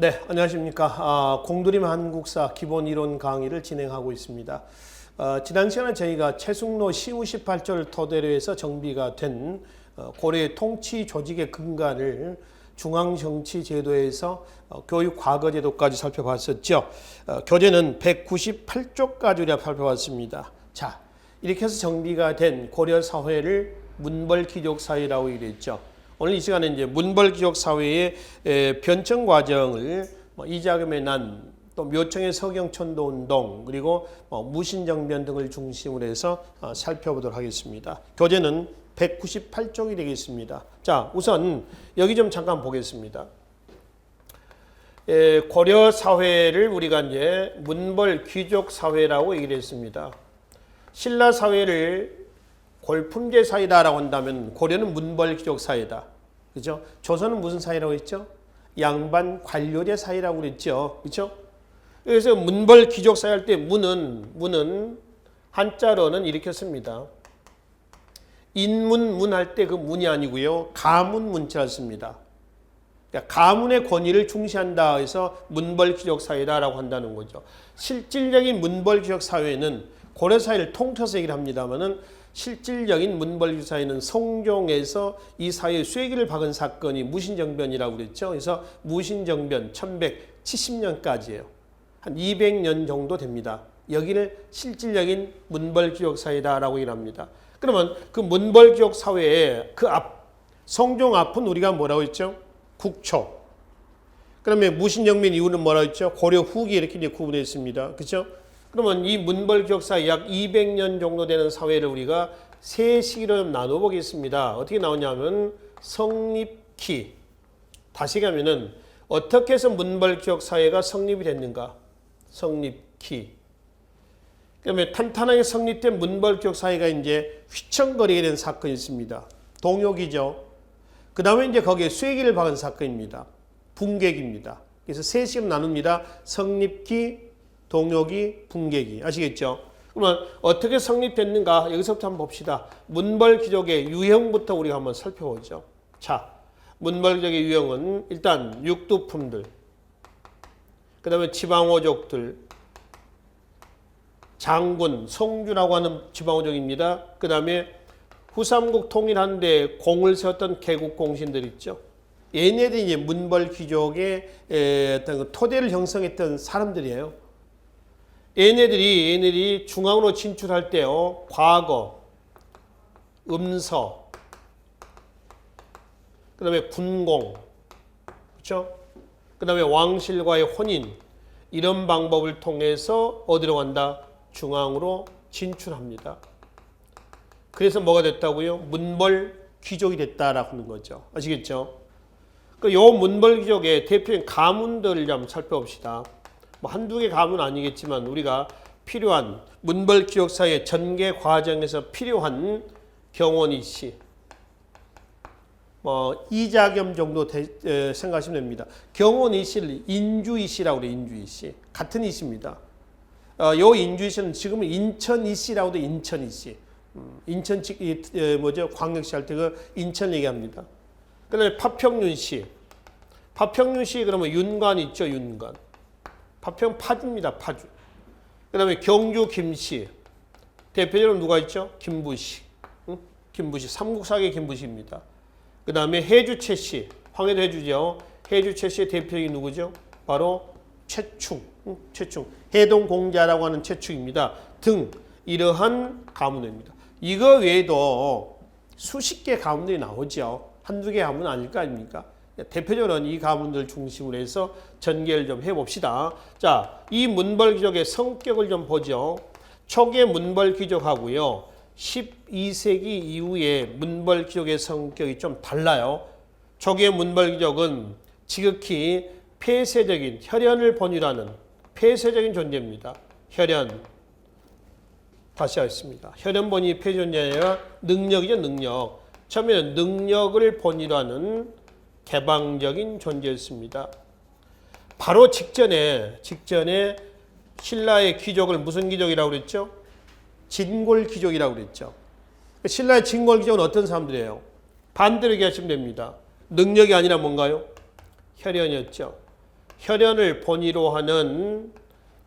네, 안녕하십니까. 공드림 한국사 기본 이론 강의를 진행하고 있습니다. 지난 시간에 저희가 최숙로 시우18조를 토대로 해서 정비가 된 고려의 통치 조직의 근간을 중앙정치제도에서 교육과거제도까지 살펴봤었죠. 교재는 198쪽까지 우리가 살펴봤습니다. 자, 이렇게 해서 정비가 된 고려 사회를 문벌귀족사회라고 이랬죠. 오늘 이 시간에 이제 문벌귀족 사회의 변청 과정을 이자금의 난, 또 묘청의 서경천도 운동, 그리고 무신정변 등을 중심으로 해서 살펴보도록 하겠습니다. 교재는 198쪽이 되겠습니다. 자, 우선 여기 좀 잠깐 보겠습니다. 고려 사회를 우리가 이제 문벌귀족 사회라고 얘기를 했습니다. 신라 사회를 골품제 사회다라고 한다면 고려는 문벌귀족 사회다. 그죠? 조선은 무슨 사회라고 했죠? 양반 관료제 사회라고 그랬죠. 그죠? 그래서 문벌귀족 사회 할 때 문은 한자로는 이렇게 씁니다. 인문 할 때 그 문이 아니고요. 가문 문자를 씁니다. 그러니까 가문의 권위를 중시한다 해서 문벌귀족 사회다라고 한다는 거죠. 실질적인 문벌귀족 사회는 고려 사회를 통틀어서 얘기를 합니다만은 실질적인 문벌귀족 사회는 성종에서 이 사회의 쐐기를 박은 사건이 무신정변이라고 그랬죠. 그래서 무신정변 1170년까지예요. 한 200년 정도 됩니다. 여기를 실질적인 문벌귀족 사회다라고 얘기를 합니다. 그러면 그 문벌귀족 사회의 그 성종 앞은 우리가 뭐라고 했죠? 국초. 그다음에 무신정변 이후는 뭐라고 했죠? 고려 후기 이렇게 이제 구분했습니다. 그렇죠? 그러면 이 문벌귀족 사회 약 200년 정도 되는 사회를 우리가 세 시기로 나눠보겠습니다. 어떻게 나오냐면 성립기. 다시 얘기하면은 어떻게 해서 문벌귀족 사회가 성립이 됐는가? 성립기. 그다음에 탄탄하게 성립된 문벌귀족 사회가 이제 휘청거리게 된 사건이 있습니다. 동욕이죠. 그 다음에 이제 거기에 쐐기를 박은 사건입니다. 붕괴기입니다. 그래서 세 시기로 나눕니다. 성립기, 동욕이, 붕괴기. 아시겠죠? 그러면 어떻게 성립됐는가? 여기서부터 한번 봅시다. 문벌귀족의 유형부터 우리가 한번 살펴보죠. 자, 문벌귀족의 유형은 일단 육두품들, 그 다음에 지방호족들, 장군, 송주라고 하는 지방호족입니다. 그 다음에 후삼국 통일하는데 공을 세웠던 개국공신들 있죠. 얘네들이 이제 문벌귀족의 어떤 토대를 형성했던 사람들이에요. 얘네들이 중앙으로 진출할 때요, 과거, 음서, 그 다음에 군공, 그렇죠? 그 다음에 왕실과의 혼인, 이런 방법을 통해서 어디로 간다? 중앙으로 진출합니다. 그래서 뭐가 됐다고요? 문벌귀족이 됐다라고 하는 거죠. 아시겠죠? 요 문벌귀족의 대표적인 가문들을 좀 살펴봅시다. 뭐 한두 개 가문 아니겠지만 우리가 필요한 문벌귀족 사회의 전개 과정에서 필요한 경원이 씨, 이자겸 정도 생각하시면 됩니다. 경원이 씨를 인주이 씨라고 그래요. 인주이 씨. 같은 이씨입니다. 요 인주이 씨는 지금은 인천이 씨라고도 인천이 씨. 인천 광역시 할 때 그 인천 얘기합니다. 그다음에 파평윤 씨. 파평윤 씨 그러면 윤관 있죠, 윤관. 파평 파주입니다, 파주. 그 다음에 경주 김씨. 대표적으로 누가 있죠? 김부시. 김부시. 삼국사계 김부시입니다. 그 다음에 해주 최씨. 황해도 해주죠. 해주 최씨의 대표적인 누구죠? 바로 최충. 최충. 해동공자라고 하는 최충입니다. 등 이러한 가문입니다. 이거 외에도 수십 개 가문들이 나오죠. 한두 개 가문 아닐 거 아닙니까? 대표적으로는 이 가문들 중심으로 해서 전개를 좀 해봅시다. 자, 이 문벌귀족의 성격을 좀 보죠. 초기의 문벌귀족하고요. 12세기 이후에 문벌귀족의 성격이 좀 달라요. 초기의 문벌귀족은 지극히 폐쇄적인 혈연을 본유하는 폐쇄적인 존재입니다. 혈연. 다시 하겠습니다. 혈연본이 폐쇄 존재가 아니라 능력이죠, 능력. 처음에는 능력을 본유로 하는 개방적인 존재였습니다. 바로 직전에 신라의 귀족을 무슨 귀족이라고 그랬죠? 진골귀족이라고 그랬죠. 신라의 진골귀족은 어떤 사람들이에요? 반대로 얘기하시면 됩니다. 능력이 아니라 뭔가요? 혈연이었죠. 혈연을 본의로 하는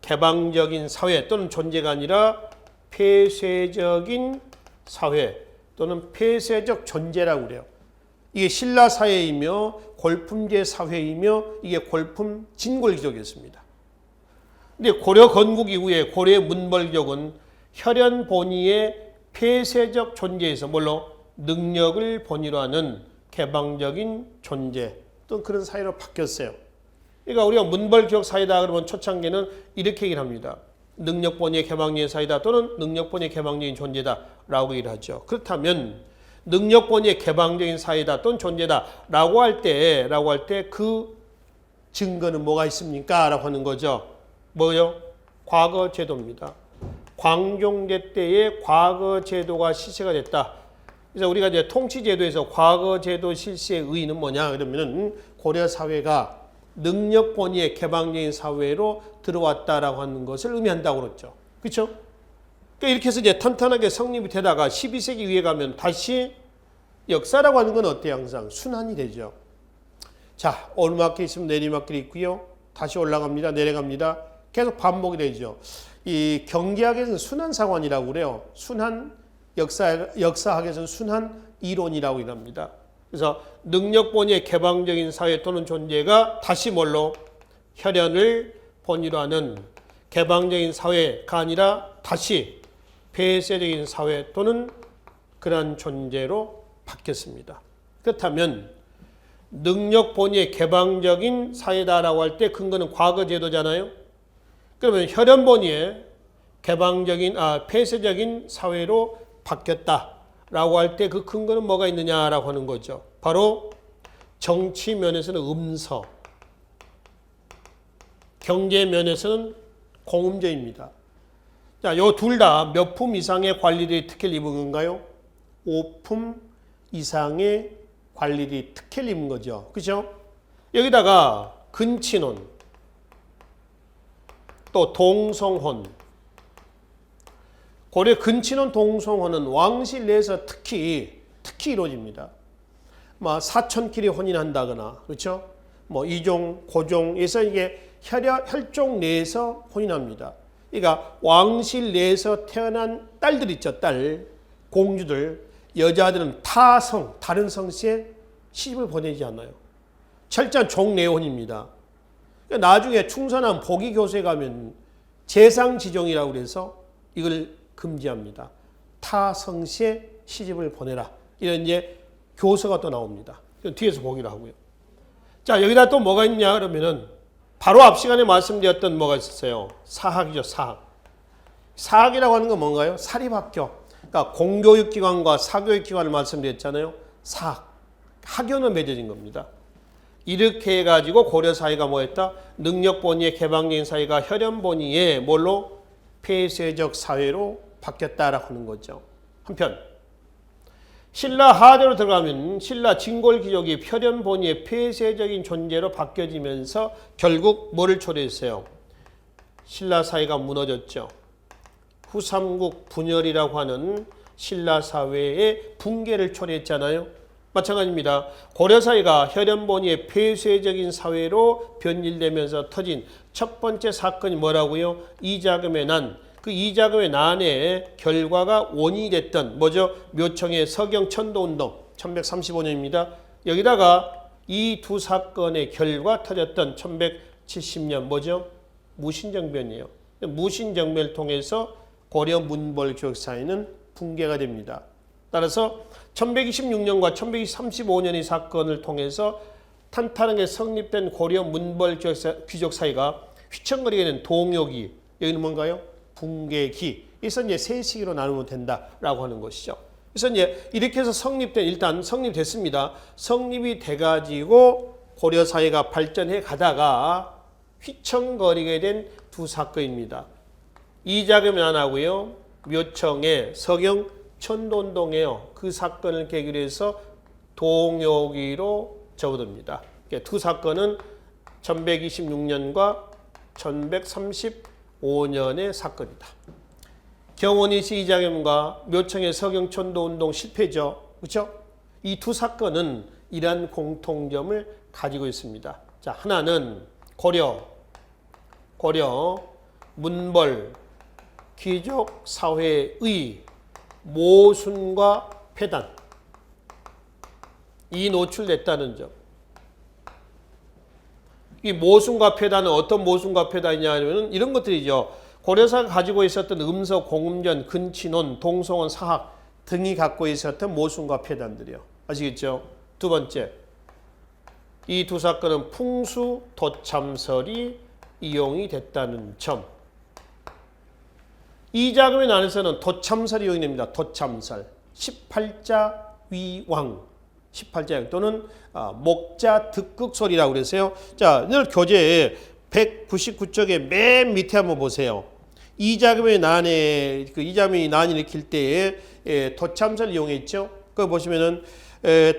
개방적인 사회 또는 존재가 아니라 폐쇄적인 사회 또는 폐쇄적 존재라고 그래요. 이게 신라 사회이며 골품제 사회이며 이게 골품 진골기족이었습니다. 근데 고려 건국 이후에 고려의 문벌기족은 혈연 본의의 폐쇄적 존재에서 뭘로 능력을 본의로 하는 개방적인 존재 또는 그런 사회로 바뀌었어요. 그러니까 우리가 문벌기족 사회다 그러면 초창기는 이렇게 얘기를 합니다. 능력 본의의 개방적인 사회다 또는 능력 본의의 개방적인 존재다라고 얘기를 하죠. 그렇다면 능력 본의의 개방적인 사회다 또는 존재다라고 할 때 그 증거는 뭐가 있습니까? 라고 하는 거죠. 뭐요? 과거 제도입니다. 광종제 때의 과거 제도가 실시가 됐다. 그래서 우리가 이제 통치제도에서 과거 제도 실시의 의의는 뭐냐? 그러면은 고려 사회가 능력 본의의 개방적인 사회로 들어왔다라고 하는 것을 의미한다고 그랬죠. 그렇죠? 그러니까 이렇게 해서 이제 탄탄하게 성립이 되다가 12세기 이후에 가면 다시 역사라고 하는 건 어때요? 항상 순환이 되죠. 자, 오르막길 있으면 내리막길이 있고요. 다시 올라갑니다. 내려갑니다. 계속 반복이 되죠. 이 경제학에서는 순환 상환이라고 그래요. 순환 역사학에서는 순환 이론이라고 이랍니다. 그래서 능력 본의의 개방적인 사회 또는 존재가 다시 뭘로 혈연을 본의로 하는 개방적인 사회가 아니라 다시 폐쇄적인 사회 또는 그러한 존재로 바뀌었습니다. 그렇다면 능력 본의의 개방적인 사회다라고 할 때 근거는 과거 제도잖아요. 그러면 혈연 본의의 개방적인 폐쇄적인 사회로 바뀌었다라고 할 때 그 근거는 뭐가 있느냐라고 하는 거죠. 바로 정치 면에서는 음서, 경제 면에서는 공음제입니다. 자, 요 둘 다 몇 품 이상의 관리들이 특혜를 입은 건가요? 5품 이상의 관리들이 특혜를 입은 거죠. 그죠? 여기다가 근친혼, 또 동성혼, 고려 근친혼 동성혼은 왕실 내에서 특히 이루어집니다. 뭐 사촌끼리 혼인한다거나, 그렇죠? 뭐 이종, 고종에서 이게 혈족 내에서 혼인합니다. 그러니까 왕실 내에서 태어난 딸들 있죠, 딸, 공주들, 여자들은 타성, 다른 성씨에 시집을 보내지 않아요. 철저한 종내혼입니다. 그러니까 나중에 충선한 보기교수에 가면 재상지종이라고 그래서 이걸 금지합니다. 타성씨에 시집을 보내라. 이런 이제 교서가 또 나옵니다. 뒤에서 보기로 하고요. 자, 여기다 또 뭐가 있냐 그러면은 바로 앞 시간에 말씀드렸던 뭐가 있었어요? 사학이죠, 사학. 사학이라고 하는 건 뭔가요? 사립학교. 그러니까 공교육기관과 사교육기관을 말씀드렸잖아요. 사학. 학교는 맺어진 겁니다. 이렇게 해가지고 고려 사회가 뭐였다? 능력 본의의 개방적인 사회가 혈연 본의의 뭘로? 폐쇄적 사회로 바뀌었다라고 하는 거죠. 한편 신라 하대로 들어가면 신라 진골기족이 혈연 본의의 폐쇄적인 존재로 바뀌어지면서 결국 뭐를 초래했어요? 신라 사회가 무너졌죠. 후삼국 분열이라고 하는 신라 사회의 붕괴를 초래했잖아요. 마찬가지입니다. 고려 사회가 혈연 본의의 폐쇄적인 사회로 변질되면서 터진 첫 번째 사건이 뭐라고요? 이자금의 난. 그 이자금의 난의 결과가 원인이 됐던 뭐죠? 묘청의 서경 천도운동 1135년입니다. 여기다가 이 두 사건의 결과 터졌던 1170년 뭐죠? 무신정변이에요. 무신정변을 통해서 고려 문벌기족 사회는 붕괴가 됩니다. 따라서 1126년과 1135년의 사건을 통해서 탄탄하게 성립된 고려 문벌귀족 사회가 휘청거리게 된 동요기, 여기는 뭔가요? 붕괴기. 그래서 이제 세 시기로 나누면 된다라고 하는 것이죠. 그래서 이제 이렇게 해서 일단 성립됐습니다. 성립이 돼가지고 고려 사회가 발전해 가다가 휘청거리게 된 두 사건입니다. 이자금이 난하고요, 묘청의 서경 천도운동이에요. 그 사건을 계기로 해서 동요기로 접어듭니다. 두 사건은 1126년과 1135년의 사건이다. 경원이시 이자겸과 묘청의 서경천도운동 실패죠. 그렇죠? 이 두 사건은 이러한 공통점을 가지고 있습니다. 자, 하나는 고려 문벌 귀족 사회의 모순과 폐단 이 노출됐다는 점. 이 모순과 폐단은 어떤 모순과 폐단이냐 하면 이런 것들이죠. 고려사가 가지고 있었던 음서, 공음전, 근친혼, 동성원, 사학 등이 갖고 있었던 모순과 폐단들이요. 아시겠죠? 두 번째, 이 두 사건은 풍수 도참설이 이용이 됐다는 점. 이 자금의 난에서는 도참설이 이용이 됩니다. 도참설. 18자 위왕. 18자 또는 목자 득극설이라고 그랬어요. 자, 오늘 교재에 199쪽에 맨 밑에 한번 보세요. 이자금의 난에 이자금의 난을 일으킬 때에 도참설을 이용했죠. 그거 보시면은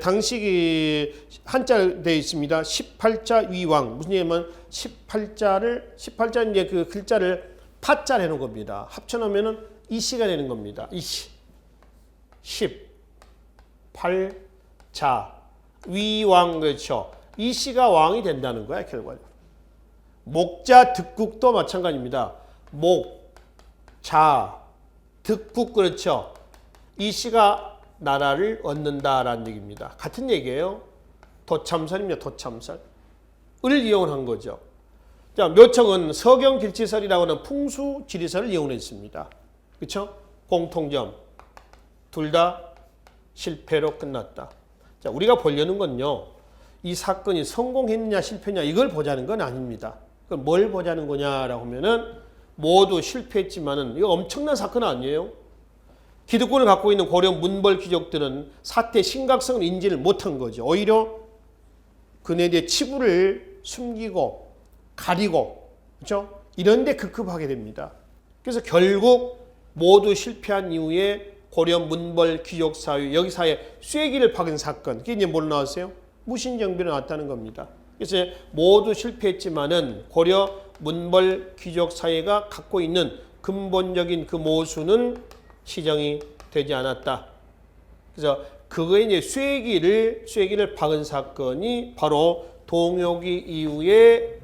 당시 한자로 되어 있습니다. 18자 위왕. 무슨 얘기냐면 18자는 이제 그 글자를 파자를 해놓은 겁니다. 합쳐놓으면은 이시가 되는 겁니다. 이시. 18자 위왕. 그렇죠. 이시가 왕이 된다는 거야, 결과적으로. 목자 득국도 마찬가지입니다. 목, 자, 득국. 그렇죠. 이시가 나라를 얻는다라는 얘기입니다. 같은 얘기예요. 도참설입니다. 도참설. 을 이용한 거죠. 자, 묘청은 서경길치설이라고 하는 풍수지리설을 이용했습니다. 그렇죠? 공통점. 둘 다 실패로 끝났다. 자, 우리가 보려는 건요. 이 사건이 성공했느냐 실패냐 이걸 보자는 건 아닙니다. 그럼 뭘 보자는 거냐라고 하면은 모두 실패했지만은 이거 엄청난 사건 아니에요? 기득권을 갖고 있는 고려 문벌 귀족들은 사태의 심각성을 인지를 못한 거죠. 오히려 그네들의 치부를 숨기고 가리고, 그렇죠? 이런 데 급급하게 됩니다. 그래서 결국 모두 실패한 이후에 고려 문벌 귀족 사회, 여기 사회에 쐐기를 박은 사건. 그게 이제 뭘 나왔어요? 무신정변이 나왔다는 겁니다. 그래서 모두 실패했지만은 고려 문벌 귀족 사회가 갖고 있는 근본적인 그 모순은 시정이 되지 않았다. 그래서 그거에 이제 쐐기를 박은 사건이 바로 동요기 이후에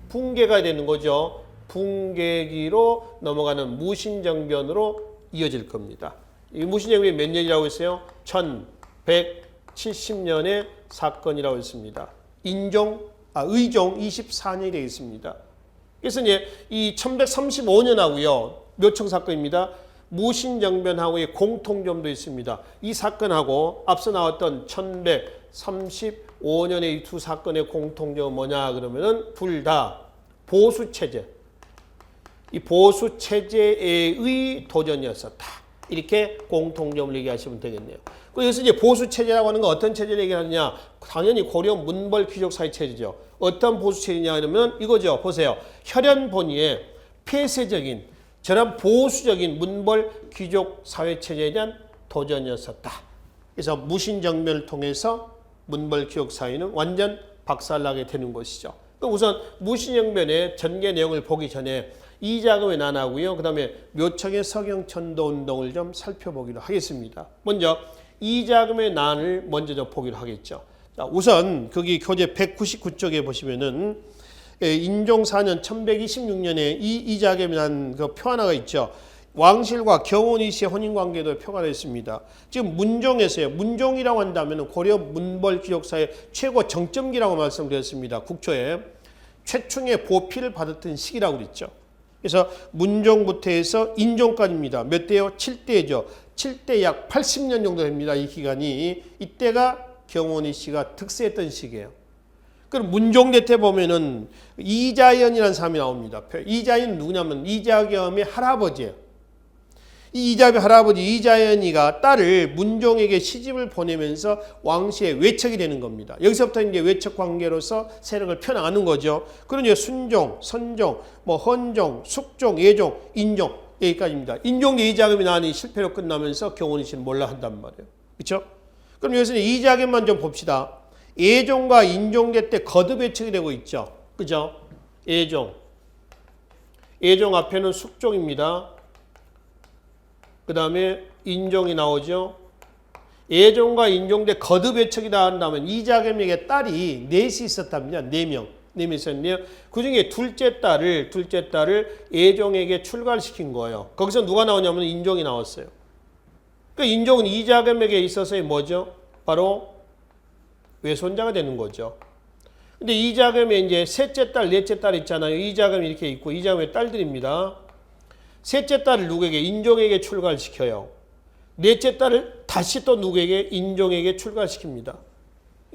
붕괴가 되는 거죠. 붕괴기로 넘어가는 무신정변으로 이어질 겁니다. 이 무신정변이 몇 년이라고 했어요? 1170년의 사건이라고 했습니다. 의종 24년이 되겠습니다. 그래서 이제 이 1135년하고요. 묘청 사건입니다. 무신정변하고의 공통점도 있습니다. 이 사건하고 앞서 나왔던 1135년의 이 두 사건의 공통점은 뭐냐 그러면은 둘 다 보수체제. 이 보수체제의 도전이었었다. 이렇게 공통점을 얘기하시면 되겠네요. 그래서 이제 보수체제라고 하는 건 어떤 체제를 얘기하느냐? 당연히 고려 문벌 귀족 사회 체제죠. 어떤 보수체제냐 하면 이거죠. 보세요. 혈연본위의 폐쇄적인 저런 보수적인 문벌 귀족 사회 체제에 대한 도전이었었다. 그래서 무신정변을 통해서 문벌 귀족 사회는 완전 박살나게 되는 것이죠. 우선 무신정변의 전개 내용을 보기 전에 이자금의 난하고요. 그 다음에 묘청의 서경천도 운동을 좀 살펴보기로 하겠습니다. 먼저 이자금의 난을 먼저 좀 보기로 하겠죠. 자, 우선 거기 교재 199쪽에 보시면은 인종 4년 1126년에 이자금의 난 그 표 하나가 있죠. 왕실과 경원이 씨의 혼인관계도 표가 되어 있습니다. 지금 문종에서요. 문종이라고 한다면 고려 문벌 귀족사의 최고 정점기라고 말씀드렸습니다. 국초에 최충의 보필을 받았던 시기라고 그랬죠. 그래서 문종부터 해서 인종까지입니다. 몇 대요? 7대죠. 7대 약 80년 정도 됩니다. 이 기간이. 이때가 경원이 씨가 득세했던 시기예요. 그럼 문종대 때 보면은 이자연이라는 사람이 나옵니다. 이자연은 누구냐면 이자겸의 할아버지예요. 이 이자겸의 할아버지 이자연이가 딸을 문종에게 시집을 보내면서 왕실의 외척이 되는 겁니다. 여기서부터 이제 외척 관계로서 세력을 펴나가는 거죠. 그러니 순종, 선종, 헌종, 숙종, 예종, 인종 여기까지입니다. 인종대 이자겸이 나니 실패로 끝나면서 경원이 씨는 몰라 한단 말이에요. 그렇죠? 그럼 여기서 이자겸만 좀 봅시다. 예종과 인종대 때 거듭 외척이 되고 있죠. 그죠? 예종 앞에는 숙종입니다. 그 다음에 인종이 나오죠. 예종과 인종 때 거듭 외척이다 한다면 이자겸에게 딸이 넷이 있었답니다. 4명. 4명 있었는데요. 그 중에 둘째 딸을 예종에게 출가를 시킨 거예요. 거기서 누가 나오냐면 인종이 나왔어요. 그러니까 인종은 이자겸에게 있어서의 뭐죠? 바로 외손자가 되는 거죠. 근데 이자겸의 이제 셋째 딸, 넷째 딸 있잖아요. 이자겸이 이렇게 있고 이자겸의 딸들입니다. 셋째 딸을 누구에게? 인종에게 출가를 시켜요. 넷째 딸을 다시 또 누구에게? 인종에게 출가를 시킵니다.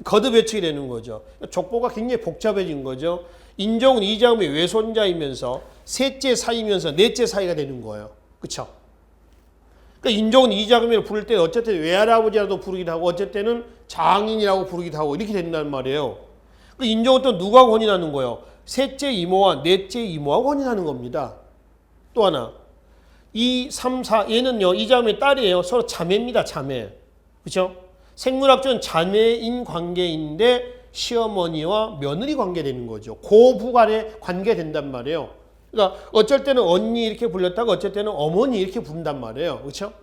거듭 외치게 되는 거죠. 족보가 굉장히 복잡해진 거죠. 인종은 이자겸의 외손자이면서 셋째 사이면서 넷째 사이가 되는 거예요. 그렇죠? 그러니까 인종은 이자겸이라고 부를 때 어쨌든 외할아버지라도 부르기도 하고 어쨌든 장인이라고 부르기도 하고 이렇게 된단 말이에요. 그러니까 인종은 또 누가 혼인하는 거예요? 셋째 이모와 넷째 이모와 혼인하는 겁니다. 또 하나 2, 3, 4 얘는요 이자겸의 딸이에요. 서로 자매입니다. 자매. 그렇죠? 생물학적은 자매인 관계인데 시어머니와 며느리 관계 되는 거죠. 고부 간의 관계 된단 말이에요. 그러니까 어쩔 때는 언니 이렇게 불렸다가 어쩔 때는 어머니 이렇게 부른단 말이에요. 그렇죠?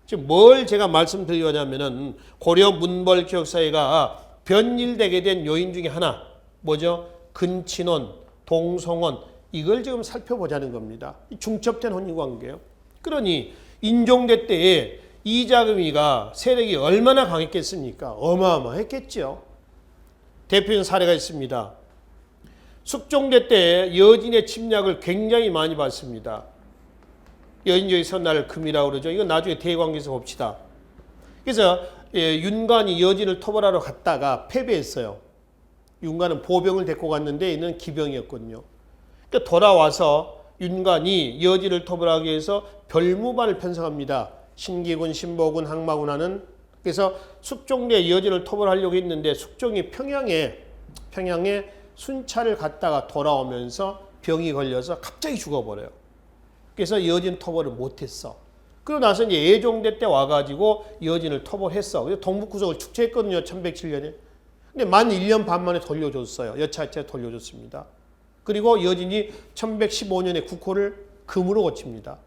지금 뭘 제가 말씀드리려냐면은 고려 문벌 기억사회가 변질되게 된 요인 중에 하나 뭐죠? 근친혼, 동성혼 이걸 지금 살펴보자는 겁니다. 중첩된 혼인관계예요. 그러니 인종대 때에 이자겸이가 세력이 얼마나 강했겠습니까? 어마어마했겠죠. 대표적인 사례가 있습니다. 숙종대 때 여진의 침략을 굉장히 많이 받습니다. 여진족의 선날 금이라고 그러죠. 이건 나중에 대관계에서 봅시다. 그래서 윤관이 여진을 토벌하러 갔다가 패배했어요. 윤관은 보병을 데리고 갔는데 이는 기병이었거든요. 그러니까 돌아와서 윤관이 여진을 토벌하기 위해서 별무반을 편성합니다. 신기군, 신보군, 항마군 하는. 그래서 숙종대 여진을 토벌하려고 했는데 숙종이 평양에 순찰을 갔다가 돌아오면서 병이 걸려서 갑자기 죽어버려요. 그래서 여진 토벌을 못했어. 그러고 나서 이제 예종대 때 와가지고 여진을 토벌했어. 그래서 동북구석을 축제했거든요. 1107년에. 근데 만 1년 반 만에 돌려줬어요. 여차저차 돌려줬습니다. 그리고 여진이 1115년에 국호를 금으로 고칩니다.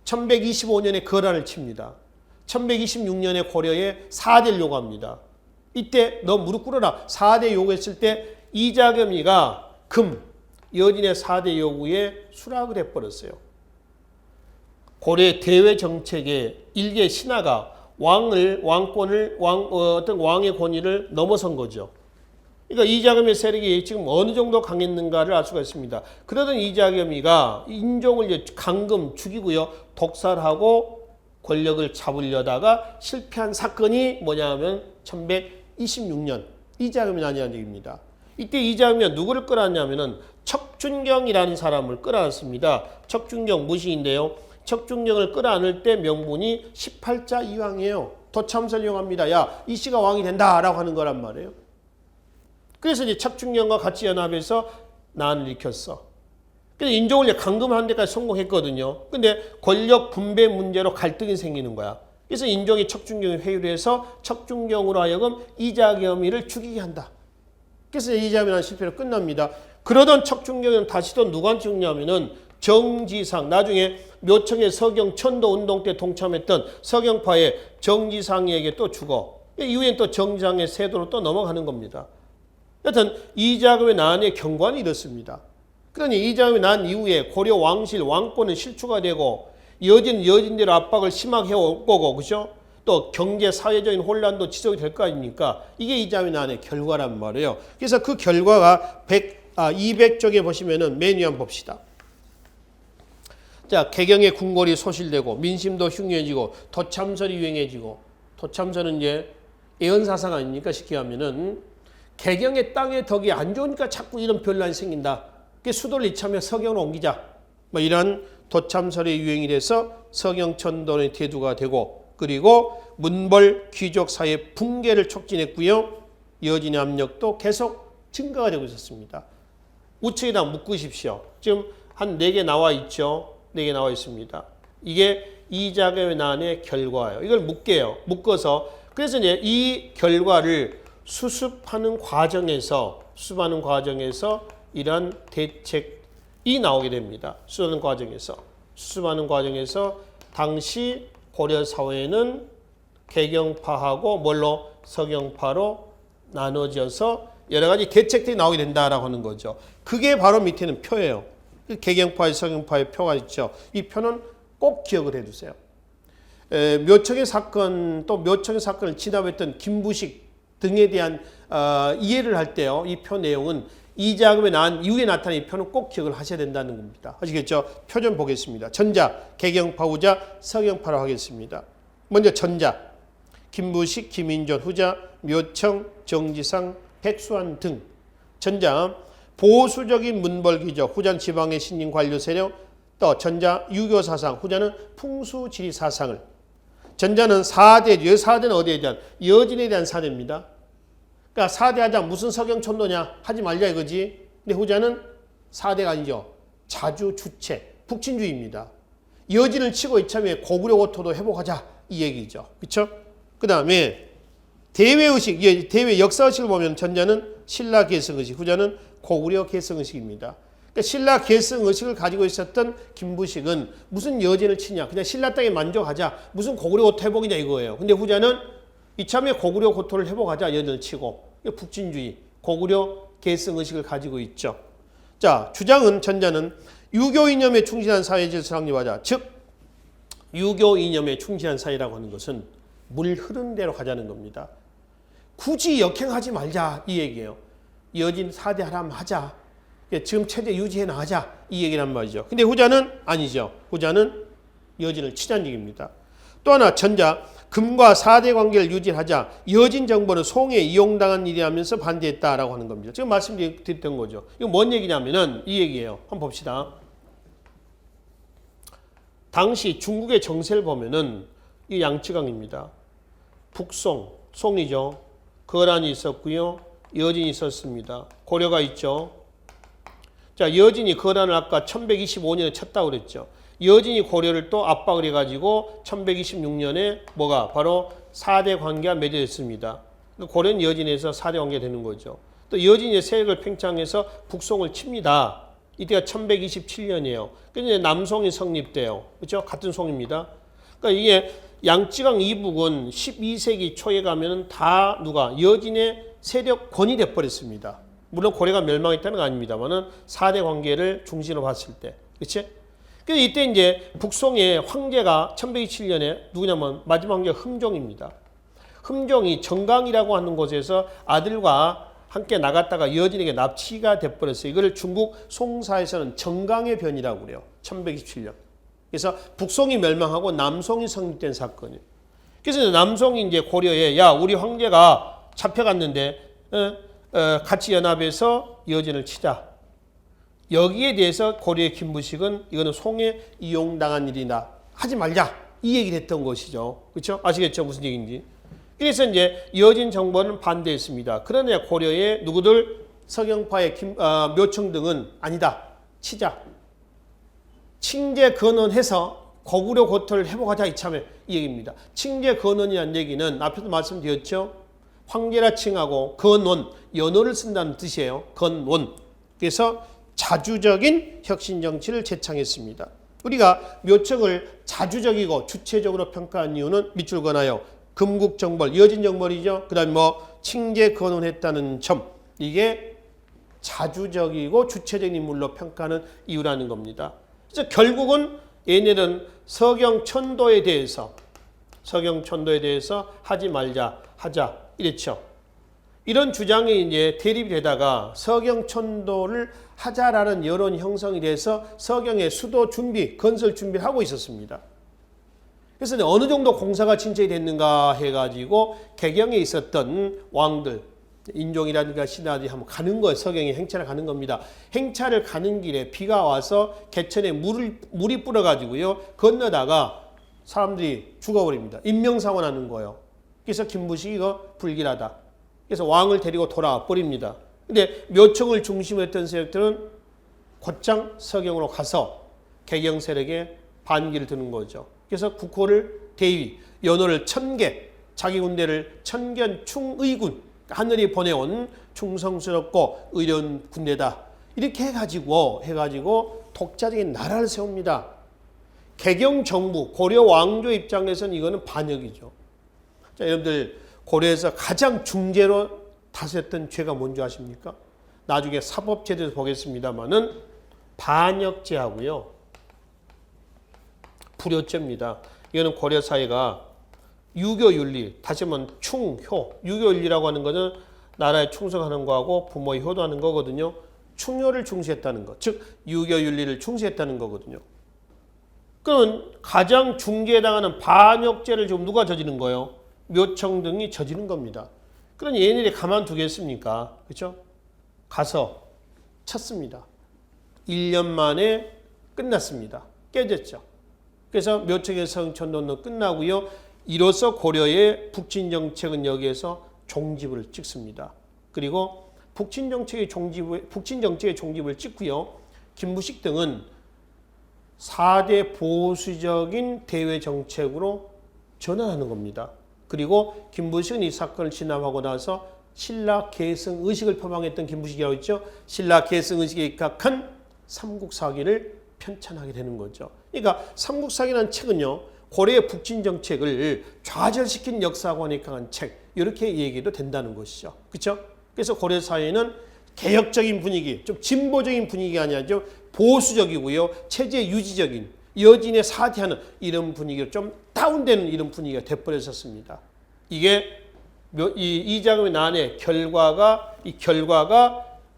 1125년에 거란을 칩니다. 1126년에 고려에 4대를 요구합니다. 이때 너 무릎 꿇어라. 4대 요구했을 때 이자겸이가 여진의 4대 요구에 수락을 해버렸어요. 고려 대외 정책의 일개 신하가 어떤 왕의 권위를 넘어선 거죠. 그러니까 이자겸의 세력이 지금 어느 정도 강했는가를 알 수가 있습니다. 그러던 이자겸이가 인종을 강금 죽이고요. 독살하고 권력을 잡으려다가 실패한 사건이 뭐냐면 1126년 이자겸이 난이라는 얘기입니다. 이때 이자겸이 누구를 끌어왔냐면은 척준경이라는 사람을 끌어왔습니다. 척준경 무시인데요. 척준경을 끌어안을 때 명분이 18자 이왕이에요. 도참설 이용합니다. 야, 이 씨가 왕이 된다라고 하는 거란 말이에요. 그래서 이제 척준경과 같이 연합해서 난을 일으켰어. 그래서 인종을 강금하는 데까지 성공했거든요. 근데 권력 분배 문제로 갈등이 생기는 거야. 그래서 인종이 척준경을 회유를 해서 척준경으로 하여금 이자겸이를 죽이게 한다. 그래서 이자겸이라는 실패로 끝납니다. 그러던 척준경은 다시 또 누구한테 죽냐면은 정지상, 나중에 묘청의 서경 천도 운동 때 동참했던 서경파의 정지상에게 또 죽어. 이후엔 또 정지상의 세도로 또 넘어가는 겁니다. 여튼 이자겸의 난의 경과는 이렇습니다. 그러니 이자겸이 난 이후에 고려 왕실 왕권은 실추가 되고 여진은 여진대로 압박을 심하게 해올 거고, 그죠? 또 경제 사회적인 혼란도 지속이 될 거 아닙니까? 이게 이자겸의 난의 결과란 말이에요. 그래서 그 결과가 200쪽에 보시면은 맨 위에 한번 봅시다. 자, 개경의 궁궐이 소실되고 민심도 흉해지고 도참설이 유행해지고, 도참설은 이제 예언사상 아닙니까? 쉽게 하면은 개경의 땅의 덕이 안 좋으니까 자꾸 이런 변란이 생긴다. 그 수도를 이참에 서경으로 옮기자. 뭐 이런 도참설의 유행이 돼서 서경천도의 대두가 되고, 그리고 문벌 귀족 사회 붕괴를 촉진했고요. 여진의 압력도 계속 증가가 되고 있었습니다. 우측에다 묶으십시오. 지금 한 4개 나와 있죠. 4개 나와 있습니다. 이게 이자겸의 난의 결과예요. 이걸 묶어서 그래서 이제 이 결과를 수습하는 과정에서 이러한 대책이 나오게 됩니다. 수습하는 과정에서 당시 고려 사회는 개경파하고 뭘로 서경파로 나눠져서 여러 가지 계책들이 나오게 된다라고 하는 거죠. 그게 바로 밑에는 표예요. 개경파의 서경파의 표가 있죠. 이 표는 꼭 기억을 해두세요. 묘청의 사건 또 묘청의 사건을 진압했던 김부식 등에 대한 이해를 할 때요. 이 표 내용은 이자금에 난 이후에 나타난 이 표는 꼭 기억을 하셔야 된다는 겁니다. 아시겠죠? 표 좀 보겠습니다. 전자, 개경파, 후자, 서경파로 하겠습니다. 먼저 전자, 김부식, 김인존, 후자, 묘청, 정지상, 백수환 등. 전자, 보수적인 문벌기적, 후자는 지방의 신인 관료 세력, 또 전자, 유교 사상, 후자는 풍수지리 사상을. 전자는 4대, 4대는 어디에 대한? 여진에 대한 4대입니다. 그러니까 4대 하자 무슨 서경촌도냐 하지 말자 이거지. 근데 후자는 4대가 아니죠. 자주, 주체, 북친주의입니다. 여진을 치고 이참에 고구려 고토도 회복하자 이 얘기죠. 그렇죠? 그 다음에 대외의식, 대외 역사의식을 보면 전자는 신라 개성의식, 후자는 고구려 개성의식입니다. 그러니까 신라 개성의식을 가지고 있었던 김부식은 무슨 여진을 치냐, 그냥 신라 땅에 만족하자, 무슨 고구려 고토 회복이냐 이거예요. 근데 후자는 이참에 고구려 고토를 회복하자 여진을 치고, 북진주의, 고구려 개성의식을 가지고 있죠. 자, 주장은 전자는 유교 이념에 충실한 사회질을 확립하자. 즉 유교 이념에 충실한 사회라고 하는 것은 물 흐르는 대로 가자는 겁니다. 굳이 역행하지 말자 이 얘기예요. 여진 4대 하라면 하자. 지금 체제 유지해 나가자 이 얘기란 말이죠. 근데 후자는 아니죠. 후자는 여진을 치자는 얘기입니다. 또 하나 전자, 금과 4대 관계를 유지하자. 여진 정보는 송에 이용당한 일이라면서 반대했다라고 하는 겁니다. 지금 말씀드렸던 거죠. 이거 뭔 얘기냐면은 이 얘기예요. 한번 봅시다. 당시 중국의 정세를 보면은 이 양쯔강입니다. 북송, 송이죠. 거란이 있었고요. 여진이 있었습니다. 고려가 있죠. 자, 여진이 거란을 아까 1125년에 쳤다고 그랬죠. 여진이 고려를 또 압박을 해가지고 1126년에 뭐가 바로 4대 관계가 맺어졌습니다. 고려는 여진에서 4대 관계가 되는 거죠. 또 여진의 세력을 팽창해서 북송을 칩니다. 이때가 1127년이에요. 그래서 남송이 성립돼요. 그렇죠? 같은 송입니다. 그러니까 이게 양쯔강 이북은 12세기 초에 가면은 다 누가 여진의 세력권이 돼버렸습니다. 물론 고려가 멸망했다는 건 아닙니다만은 4대 관계를 중심으로 봤을 때. 그치? 그래서 이때 이제 북송의 황제가 1127년에 누구냐면 마지막 황제가 흠종입니다. 흠종이 정강이라고 하는 곳에서 아들과 함께 나갔다가 여진에게 납치가 돼버렸어요. 이걸 중국 송사에서는 정강의 변이라고 그래요. 1127년. 그래서 북송이 멸망하고 남송이 성립된 사건이에요. 그래서 남송이 이제 고려에 야 우리 황제가 잡혀갔는데 같이 연합해서 여진을 치자. 여기에 대해서 고려의 김부식은 이거는 송에 이용당한 일이나 하지 말자 이 얘기를 했던 것이죠. 그렇죠? 아시겠죠? 무슨 얘기인지. 그래서 이제 여진 정보는 반대했습니다. 그러나 고려의 누구들 서경파의 묘청 등은 아니다. 치자. 칭제 근원해서 고구려 고토를 회복하자 이참에 이 얘기입니다. 칭제 근원이라는 얘기는 앞에도 말씀드렸죠. 황제라 칭하고 근원, 연호를 쓴다는 뜻이에요. 근원. 그래서 자주적인 혁신 정치를 제창했습니다. 우리가 묘청을 자주적이고 주체적으로 평가한 이유는 밑줄 그어놔요. 금국정벌, 여진정벌이죠. 그 다음에 칭제 근원했다는 점. 이게 자주적이고 주체적인 인물로 평가하는 이유라는 겁니다. 그래서 결국은 얘네는 서경천도에 대해서 하지 말자, 하자 이랬죠. 이런 주장이 이제 대립이 되다가 서경천도를 하자라는 여론 형성이 돼서 서경의 수도 준비, 건설 준비를 하고 있었습니다. 그래서 어느 정도 공사가 진척이 됐는가 해가지고 개경에 있었던 왕들, 인종이라든가 신하들이 한번 가는 거예요. 서경에 행차를 가는 겁니다. 행차를 가는 길에 비가 와서 개천에 물이 불어가지고요. 건너다가 사람들이 죽어버립니다. 인명사고 나는 거예요. 그래서 김부식이 이거 불길하다. 그래서 왕을 데리고 돌아와 버립니다. 근데 묘청을 중심으로 했던 세력들은 곧장 서경으로 가서 개경 세력에 반기를 드는 거죠. 그래서 국호를 대위, 연호를 1000개, 자기 군대를 천견 충의군, 하늘이 보내온 충성스럽고 의로운 군대다. 이렇게 해가지고 독자적인 나라를 세웁니다. 개경 정부, 고려 왕조 입장에서는 이거는 반역이죠. 자, 여러분들 고려에서 가장 중재로 다스렸던 죄가 뭔지 아십니까? 나중에 사법제도에서 보겠습니다만은 반역죄하고요. 불효죄입니다. 이거는 고려 사회가 유교윤리, 다시 말하면 충효. 유교윤리라고 하는 것은 나라에 충성하는 거하고 부모에 효도하는 거거든요. 충효를 중시했다는 것. 즉 유교윤리를 중시했다는 거거든요. 그러면 가장 중죄해당하는 반역죄를 지금 누가 저지른 거예요? 묘청 등이 저지른 겁니다. 그러니 얘네들이 가만두겠습니까? 그렇죠? 가서 쳤습니다. 1년 만에 끝났습니다. 깨졌죠. 그래서 묘청의 성천론은 끝나고요. 이로써 고려의 북진정책은 여기에서 종집을 찍습니다. 그리고 북진정책의 종집을 찍고요. 김부식 등은 4대 보수적인 대외 정책으로 전환하는 겁니다. 그리고 김부식은 이 사건을 진압하고 나서 신라 계승 의식을 표방했던 김부식이라고 했죠. 신라 계승 의식에 입각한 삼국사기를 편찬하게 되는 거죠. 그러니까 삼국사기라는 책은요. 고려의 북진 정책을 좌절시킨 역사관에 강한 책 이렇게 얘기도 된다는 것이죠. 그렇죠? 그래서 고려 사회는 개혁적인 분위기, 좀 진보적인 분위기가 아니라 좀 보수적이고요. 체제 유지적인 여진의 사퇴하는 이런 분위기로 좀 다운되는 이런 분위기가 돼버렸었습니다. 이게 이자금의 난의 결과가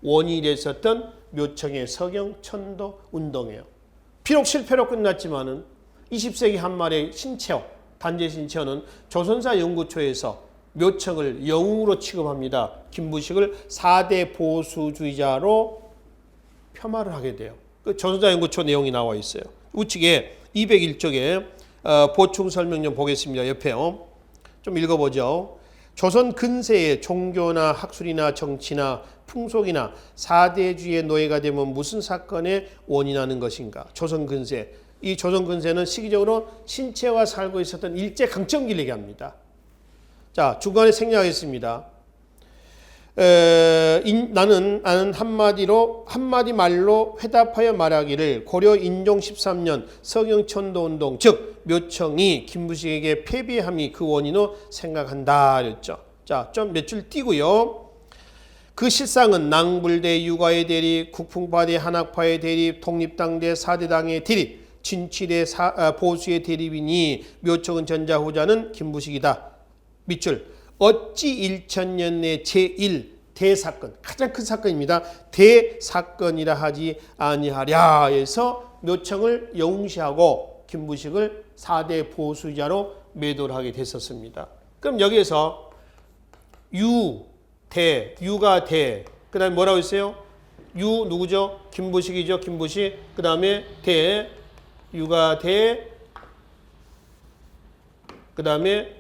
원인이 됐었던 묘청의 서경 천도 운동이에요. 비록 실패로 끝났지만은 20세기 한말의 신채호, 단재 신채호는 조선사 연구초에서 묘청을 영웅으로 취급합니다. 김부식을 4대 보수주의자로 폄하를 하게 돼요. 그 조선사 연구초 내용이 나와 있어요. 우측에 201쪽에 보충 설명 좀 보겠습니다. 옆에요. 좀 읽어보죠. 조선 근세의 종교나 학술이나 정치나 풍속이나 4대주의의 노예가 되면 무슨 사건에 원인하는 것인가? 조선 근세. 이 조선 근세는 시기적으로 신체와 살고 있었던 일제강점기를 얘기합니다. 자, 중간에 생략하겠습니다. 나는 한마디 말로 회답하여 말하기를 고려 인종 13년 서경천도운동 즉 묘청이 김부식에게 패배함이 그 원인으로 생각한다 그랬죠. 자, 좀 몇 줄 띄고요. 그 실상은 낭불대 유가의 대립, 국풍파대 한학파의 대립, 독립당대 4대당의 대립, 진취대 보수의 대립이니 묘청은 전자후자는 김부식이다. 밑줄 어찌 1000년 내 제1 대사건 가장 큰 사건입니다. 대사건이라 하지 아니하랴 해서 묘청을 영웅시하고 김부식을 4대 보수자로 매도를 하게 됐었습니다. 그럼 여기에서 유가 대, 그 다음에 뭐라고 했어요? 유 누구죠? 김부식이죠. 김부식. 그 다음에 대, 유가 대, 그 다음에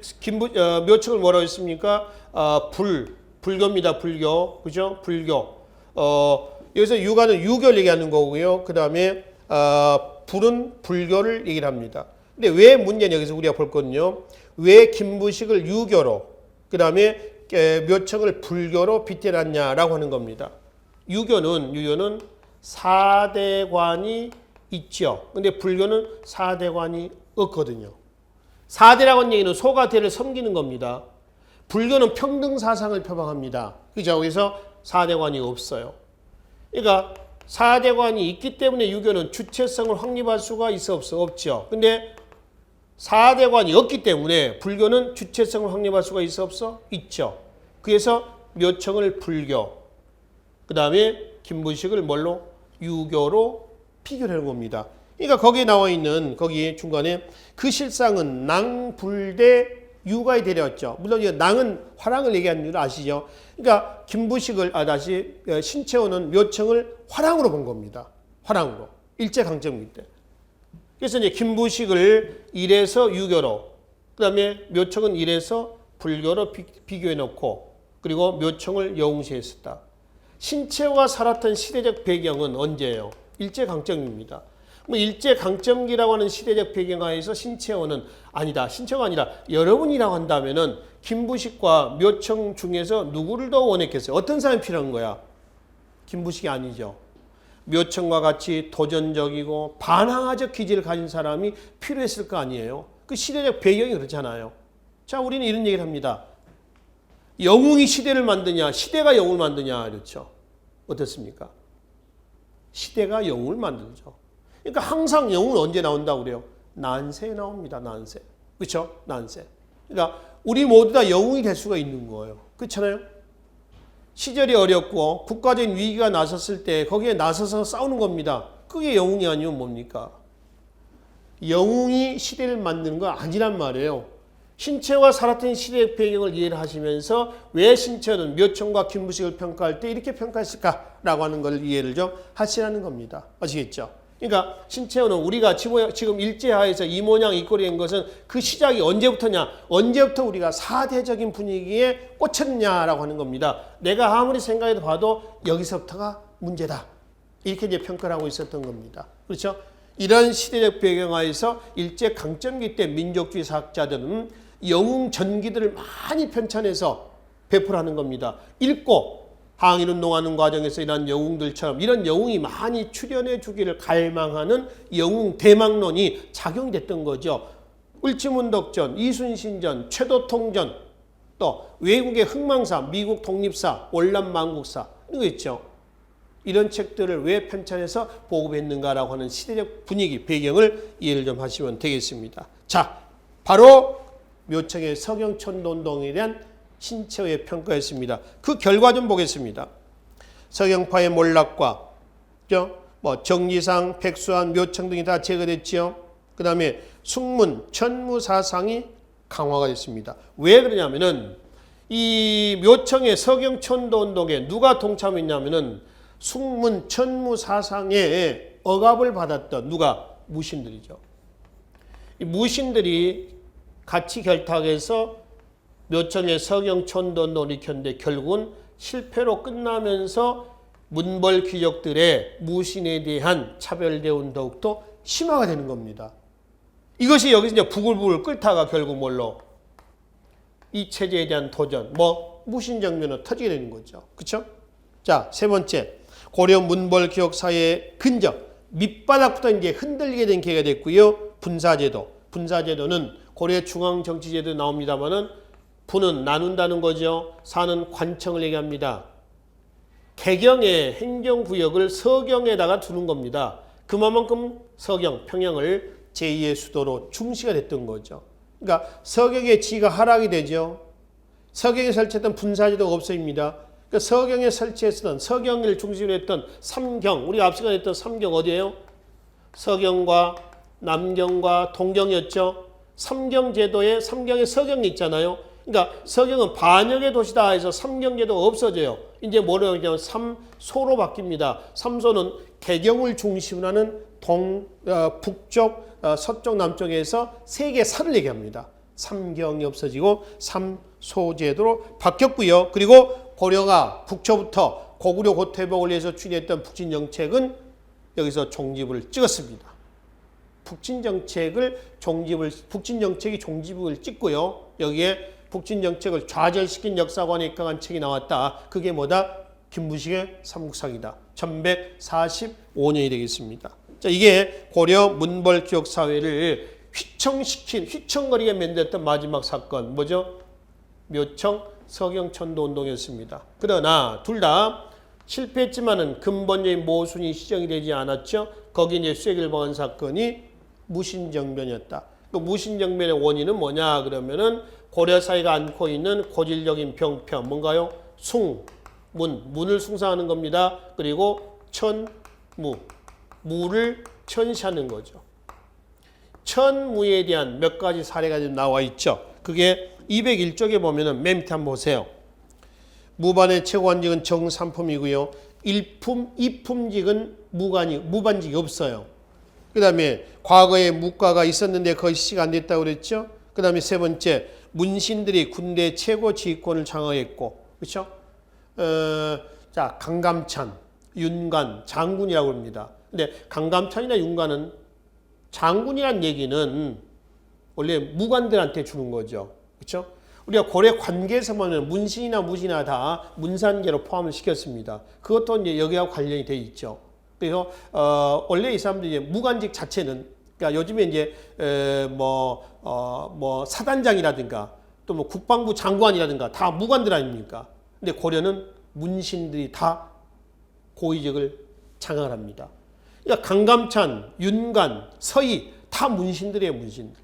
묘청을 뭐라고 했습니까? 불교입니다. 불교. 그죠? 불교. 여기서 유가는 유교를 얘기하는 거고요. 그 다음에 불은 불교를 얘기를 합니다. 근데 왜 문제냐 여기서 우리가 볼 거는요. 왜 김부식을 유교로 그 다음에 묘청을 불교로 빗대놨냐라고 하는 겁니다. 유교는 4대관이 있죠. 근데 불교는 4대관이 없거든요. 4대라고 하는 얘기는 소가 대를 섬기는 겁니다. 불교는 평등 사상을 표방합니다. 그죠? 그래서 4대관이 없어요. 그러니까 4대관이 있기 때문에 유교는 주체성을 확립할 수가 있어 없어? 없죠. 근데 4대관이 없기 때문에 불교는 주체성을 확립할 수가 있어 없어? 있죠. 그래서 묘청을 불교, 그 다음에 김부식을 뭘로? 유교로 비교하는 겁니다. 그러니까 거기에 나와 있는 거기 중간에 그 실상은 낭불대 유가에 데려왔죠. 물론 이 낭은 화랑을 얘기하는 줄 아시죠? 그러니까 김부식을 다시 신채호는 묘청을 화랑으로 본 겁니다. 화랑으로 일제강점기 때. 그래서 이제 김부식을 일에서 유교로, 그다음에 묘청은 일에서 불교로 비교해 놓고, 그리고 묘청을 영웅시했었다. 신채호가 살았던 시대적 배경은 언제예요? 일제강점기입니다. 뭐 일제강점기라고 하는 시대적 배경하에서 신채호는 아니다. 신채호가 아니라 여러분이라고 한다면은 김부식과 묘청 중에서 누구를 더 원했겠어요? 어떤 사람이 필요한 거야? 김부식이 아니죠. 묘청과 같이 도전적이고 반항아적 기질을 가진 사람이 필요했을 거 아니에요. 그 시대적 배경이 그렇잖아요. 자, 우리는 이런 얘기를 합니다. 영웅이 시대를 만드냐, 시대가 영웅을 만드냐, 그렇죠? 어떻습니까? 시대가 영웅을 만들죠. 그러니까 항상 영웅은 언제 나온다고 그래요? 난세에 나옵니다. 난세. 그렇죠? 난세. 그러니까 우리 모두 다 영웅이 될 수가 있는 거예요. 그렇잖아요? 시절이 어렵고 국가적인 위기가 나섰을 때 거기에 나서서 싸우는 겁니다. 그게 영웅이 아니면 뭡니까? 영웅이 시대를 만드는 건 아니란 말이에요. 신채호가 살았던 시대의 배경을 이해를 하시면서 왜 신채호는 묘청과 김부식을 평가할 때 이렇게 평가했을까라고 하는 걸 이해를 좀 하시라는 겁니다. 아시겠죠? 그러니까 신채호는 우리가 지금 일제하에서 이 모양 이 꼴이 된 것은 그 시작이 언제부터냐? 언제부터 우리가 사대적인 분위기에 꽂혔냐라고 하는 겁니다. 내가 아무리 생각해도 봐도 여기서부터가 문제다. 이렇게 이제 평가를 하고 있었던 겁니다. 그렇죠? 이런 시대적 배경하에서 일제 강점기 때 민족주의 사학자들은 영웅 전기들을 많이 편찬해서 배포를 하는 겁니다. 읽고 항일운동하는 과정에서 이런 영웅들처럼 이런 영웅이 많이 출연해 주기를 갈망하는 영웅 대망론이 작용이 됐던 거죠. 을지문덕전, 이순신전, 최도통전, 또 외국의 흥망사, 미국 독립사, 월남만국사 이거 있죠. 이런 책들을 왜 편찬해서 보급했는가라고 하는 시대적 분위기, 배경을 이해를 좀 하시면 되겠습니다. 자, 바로 묘청의 서경천도운동에 대한 신채호의 평가였습니다. 그 결과 좀 보겠습니다. 서경파의 몰락과 정리상, 백수한, 묘청 등이 다 제거됐지요. 그 다음에 숙문, 천무 사상이 강화가 됐습니다. 왜 그러냐면은 이 묘청의 서경천도운동에 누가 동참했냐면은 숙문, 천무 사상에 억압을 받았던 누가? 무신들이죠. 이 무신들이 같이 결탁해서 묘청의 서경천도운동을 일으켰는데 결국은 실패로 끝나면서 문벌 귀족들의 무신에 대한 차별대우는 더욱더 심화가 되는 겁니다. 이것이 여기서 이제 부글부글 끓다가 결국 뭘로? 이 체제에 대한 도전, 무신정변으로 터지게 되는 거죠. 그렇죠? 자, 세 번째. 고려 문벌 기억 사회의 근적, 밑바닥부터 이제 흔들리게 된 계기가 됐고요. 분사제도. 분사제도는 고려 중앙정치제도 나옵니다만은 부는 나눈다는 거죠. 사는 관청을 얘기합니다. 개경의 행정구역을 서경에다가 두는 겁니다. 그만큼 서경, 평양을 제2의 수도로 중시가 됐던 거죠. 그러니까 서경의 지위가 하락이 되죠. 서경에 설치했던 분사제도가 없어집니다. 그러니까 서경에 설치했던 서경을 중심으로 했던 삼경, 우리가 앞서 했던 삼경 어디예요? 서경과 남경과 동경이었죠. 삼경제도에 삼경에 서경이 있잖아요. 그러니까 서경은 반역의 도시다 해서 삼경제도가 없어져요. 이제 뭐라고 하냐면 삼소로 바뀝니다. 삼소는 개경을 중심으로 하는 북쪽, 서쪽, 남쪽에서 세 개의 사를 얘기합니다. 삼경이 없어지고 삼소제도로 바뀌었고요. 그리고 고려가 북초부터 고구려 고태복을 위해서 추진했던 북진정책은 여기서 종집을 찍었습니다. 북진정책이 종집을 찍고요. 여기에 북진정책을 좌절시킨 역사관에 입각한 책이 나왔다. 그게 뭐다? 김부식의 삼국사기다. 1145년이 되겠습니다. 자, 이게 고려 문벌 기억 사회를 휘청거리게 만들었던 마지막 사건 뭐죠? 묘청 서경천도운동이었습니다. 그러나 둘 다 실패했지만은 근본적인 모순이 시정이 되지 않았죠. 거기 이제 쐐기를 박은 사건이 무신정변이었다. 그 무신정변의 원인은 뭐냐 그러면은 고려사회가 안고 있는 고질적인 병폐 뭔가요? 문을 숭상하는 겁니다. 그리고 무를 천시하는 거죠. 천무에 대한 몇 가지 사례가 좀 나와 있죠. 그게 201쪽에 보면은 맨 밑에 한번 보세요. 무반의 최고관직은 정삼품이고요. 1품, 2품직은 무반직이 없어요. 그 다음에 과거에 무과가 있었는데 거의 시가 안 됐다고 그랬죠. 그 다음에 세 번째, 문신들이 군대 최고 지휘권을 장악했고, 그렇죠? 자, 강감찬, 윤관, 장군이라고 합니다. 근데 강감찬이나 윤관은 장군이란 얘기는 원래 무관들한테 주는 거죠. 그렇죠? 우리가 고려 관계에서 보면 문신이나 무신이나 다 문산계로 포함을 시켰습니다. 그것도 이제 여기하고 관련이 돼 있죠. 그래서 원래 이 사람들이 무관직 자체는 그러니까 요즘에 이제 사단장이라든가 또 또 뭐 국방부 장관이라든가 다 무관들 아닙니까? 근데 고려는 문신들이 다 고위직을 장악을 합니다. 그러니까 강감찬, 윤관, 서희 다 문신들이에요, 문신들.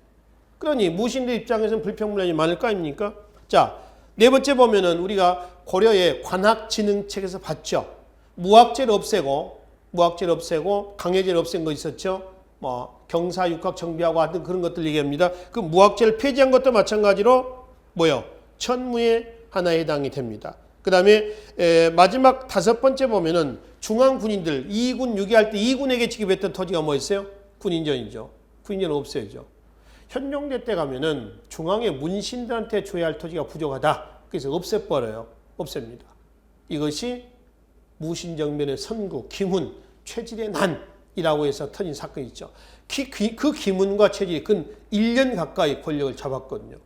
그러니 무신들 입장에서는 불평불만이 많을 거 아닙니까? 자, 네 번째 보면은 우리가 고려의 관학진흥책에서 봤죠. 무학제를 없애고 강해제를 없앤 거 있었죠. 뭐 경사, 육학, 정비하고 하여튼 그런 것들 얘기합니다. 그 무학제를 폐지한 것도 마찬가지로 뭐요? 천무의 하나에 해당이 됩니다. 그 다음에 마지막 다섯 번째 보면은 중앙 군인들 2군 6위할 때 2군에게 지급했던 토지가 뭐였어요? 군인전이죠. 군인전 없애죠. 현종대 때 가면은 중앙의 문신들한테 줘야 할 토지가 부족하다. 그래서 없애버려요. 없앱니다. 이것이 무신정변의 선구, 기문, 최질의 난이라고 해서 터진 사건이 있죠. 그 기문과 최질이 근 1년 가까이 권력을 잡았거든요.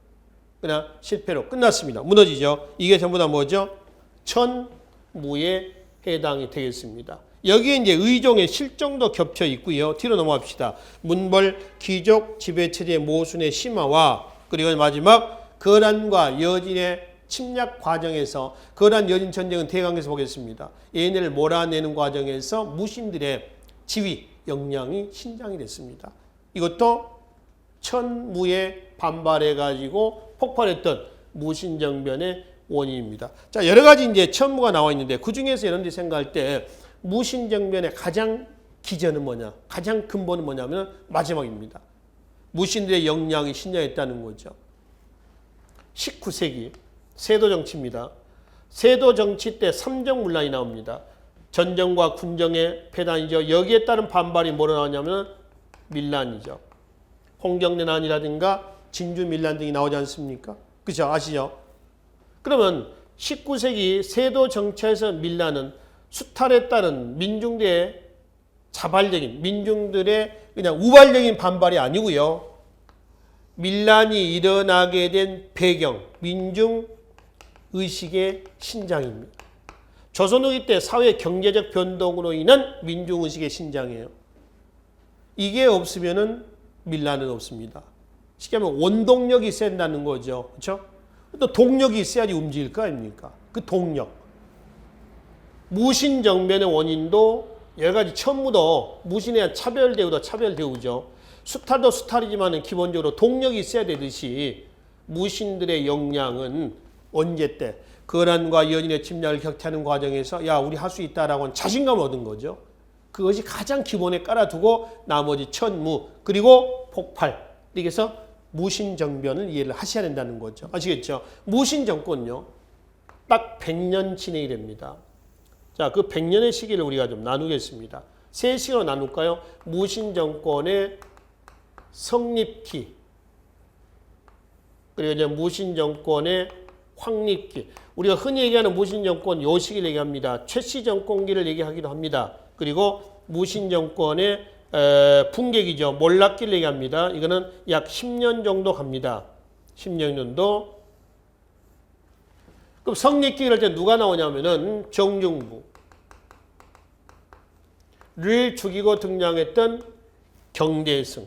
그러나 실패로 끝났습니다. 무너지죠. 이게 전부 다 뭐죠? 천무에 해당이 되겠습니다. 여기에 이제 의종의 실정도 겹쳐 있고요. 뒤로 넘어갑시다. 문벌, 귀족, 지배체제의 모순의 심화와 그리고 마지막 거란과 여진의 침략 과정에서 거란 여진 전쟁은 대강에서 보겠습니다. 얘네를 몰아내는 과정에서 무신들의 지위, 역량이 신장이 됐습니다. 이것도 천무에 반발해가지고 폭발했던 무신정변의 원인입니다. 자, 여러 가지 이제 천무가 나와 있는데 그 중에서 여러분들이 생각할 때 무신정변의 가장 기전은 뭐냐? 가장 근본은 뭐냐면 마지막입니다. 무신들의 역량이 신장했다는 거죠. 19세기 세도정치입니다. 세도정치 때 삼정문란이 나옵니다. 전정과 군정의 패단이죠. 여기에 따른 반발이 뭐로 나오냐면 밀란이죠. 홍경래난이라든가 진주밀란 등이 나오지 않습니까? 그죠? 아시죠? 그러면 19세기 세도정치에서 밀란은 수탈에 따른 민중들의 자발적인 민중들의 그냥 우발적인 반발이 아니고요. 밀란이 일어나게 된 배경, 민중의식의 신장입니다. 조선 후기 때 사회 경제적 변동으로 인한 민중의식의 신장이에요. 이게 없으면은 밀란은 없습니다. 쉽게 하면 원동력이 있어야 된다는 거죠. 그렇죠? 또 동력이 있어야지 움직일 거 아닙니까? 그 동력. 무신정변의 원인도 여러 가지 천무도 무신에 대한 차별대우도 차별대우죠. 수탈도 수탈이지만 기본적으로 동력이 있어야 되듯이 무신들의 역량은 언제 때 거란과 연인의 침략을 격퇴하는 과정에서 야 우리 할 수 있다라고 하는 자신감을 얻은 거죠. 그것이 가장 기본에 깔아두고 나머지 천무 그리고 폭발 이렇게 해서 무신정변을 이해를 하셔야 된다는 거죠. 아시겠죠? 무신정권요. 딱 100년 진행이 됩니다. 자, 그 100년의 시기를 우리가 좀 나누겠습니다. 세 시기로 나눌까요? 무신정권의 성립기 그리고 이제 무신정권의 확립기. 우리가 흔히 얘기하는 무신정권 요 시기를 얘기합니다. 최씨정권기를 얘기하기도 합니다. 그리고 무신정권의 붕괴기죠. 몰락기를 얘기합니다. 이거는 약 10년 정도 갑니다. 10년 정도. 그럼 성립기를 할 때 누가 나오냐면은 정중부를 죽이고 등장했던 경대승.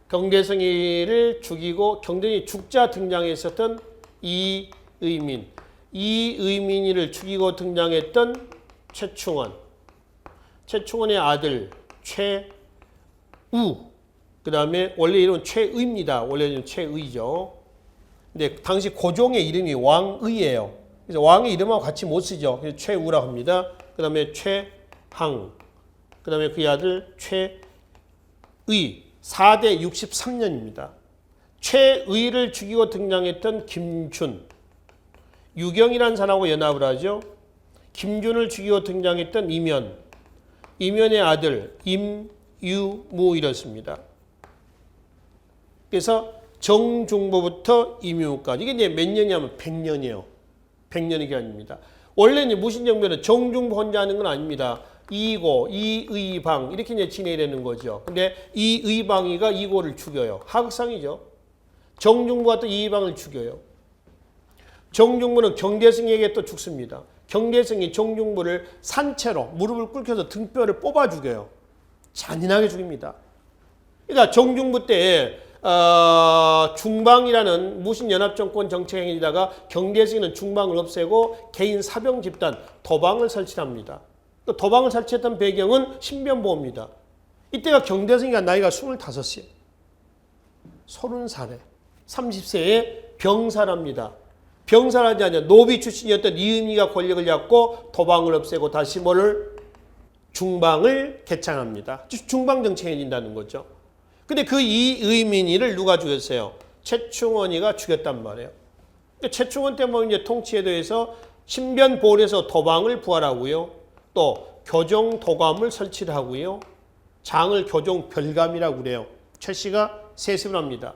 경대승이를 죽이고 경대승이 죽자 등장했었던 이의민. 이의민이를 죽이고 등장했던 최충원. 최충원의 아들 최우. 그 다음에 원래 이름은 최의입니다. 원래 이름은 최의죠. 근데 당시 고종의 이름이 왕의예요. 그래서 왕의 이름하고 같이 못 쓰죠. 그래서 최우라고 합니다. 그 다음에 최항. 그 다음에 그의 아들 최의. 4대 63년입니다. 최의를 죽이고 등장했던 김준. 유경이라는 사람하고 연합을 하죠. 김준을 죽이고 등장했던 이면. 이면의 아들 임유무 이렇습니다. 그래서 정중부부터 임유무까지. 이게 이제 몇 년이냐면 100년이에요. 100년의 기간입니다. 원래 이제 무신정변은 정중부 혼자 하는 건 아닙니다. 이고, 이의방 이렇게 이제 진행이 되는 거죠. 근데 이의방이가 이고를 죽여요. 하극상이죠. 정중부가 또 이의방을 죽여요. 정중부는 경대승에게 또 죽습니다. 경대승이 정중부를 산채로 무릎을 꿇혀서 등뼈를 뽑아 죽여요. 잔인하게 죽입니다. 그러니까 정중부 때 중방이라는 무신연합정권 정책행위다가 경계에서는 중방을 없애고 개인 사병 집단 도방을 설치합니다. 도방을 설치했던 배경은 신변보호입니다. 이때가 경대승이가 나이가 25세, 30살에 30세에 병살합니다. 병살하지 않냐 노비 출신이었던 이의미가 권력을 잡고 도방을 없애고 다시 뭐를 중방을 개창합니다. 중방 정책이 진다는 거죠. 근데 그 이의민이를 누가 죽였어요? 최충원이가 죽였단 말이에요. 최충원 때문에 이제 통치에 대해서 신변보호에서 도방을 부활하고요. 또 교정 도감을 설치를 하고요. 장을 교정 별감이라고 그래요. 최 씨가 세습을 합니다.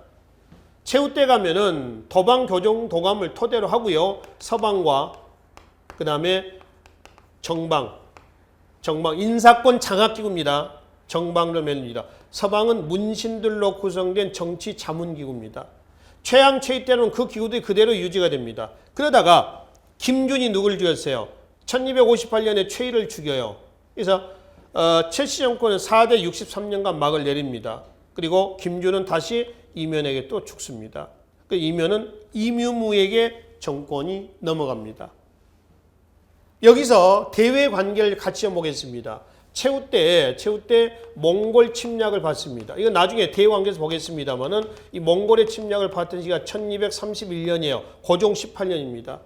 최후 때 가면은 도방 교정 도감을 토대로 하고요. 서방과 그 다음에 정방 인사권 장악기구입니다. 정방을 맺습니다. 서방은 문신들로 구성된 정치 자문기구입니다. 최양 최희 때는 그 기구들이 그대로 유지가 됩니다. 그러다가 김준이 누구를 죽였어요? 1258년에 최희를 죽여요. 그래서 최씨 정권은 4대 63년간 막을 내립니다. 그리고 김준은 다시 이면에게 또 죽습니다. 그 이면은 이묘무에게 정권이 넘어갑니다. 여기서 대외 관계를 같이 보겠습니다. 최후 때 몽골 침략을 받습니다. 이건 나중에 대외 관계에서 보겠습니다만은 이 몽골의 침략을 받던 시기가 1231년이에요. 고종 18년입니다.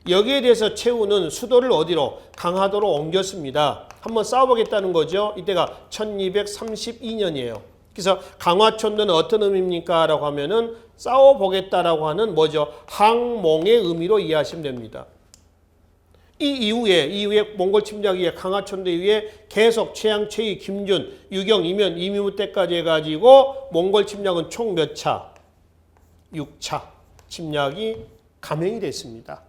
여기에 대해서 최후는 수도를 어디로? 강화도로 옮겼습니다. 한번 싸워보겠다는 거죠. 이때가 1232년이에요. 그래서 강화천도는 어떤 의미입니까? 라고 하면은 싸워보겠다라고 하는 뭐죠? 항몽의 의미로 이해하시면 됩니다. 이 이후에 몽골 침략 이후에 강화천도 이후에 계속 최양, 최희, 김준, 유경, 이면, 이묘무 때까지 해가지고 몽골 침략은 총 몇 차? 6차 침략이 감행이 됐습니다.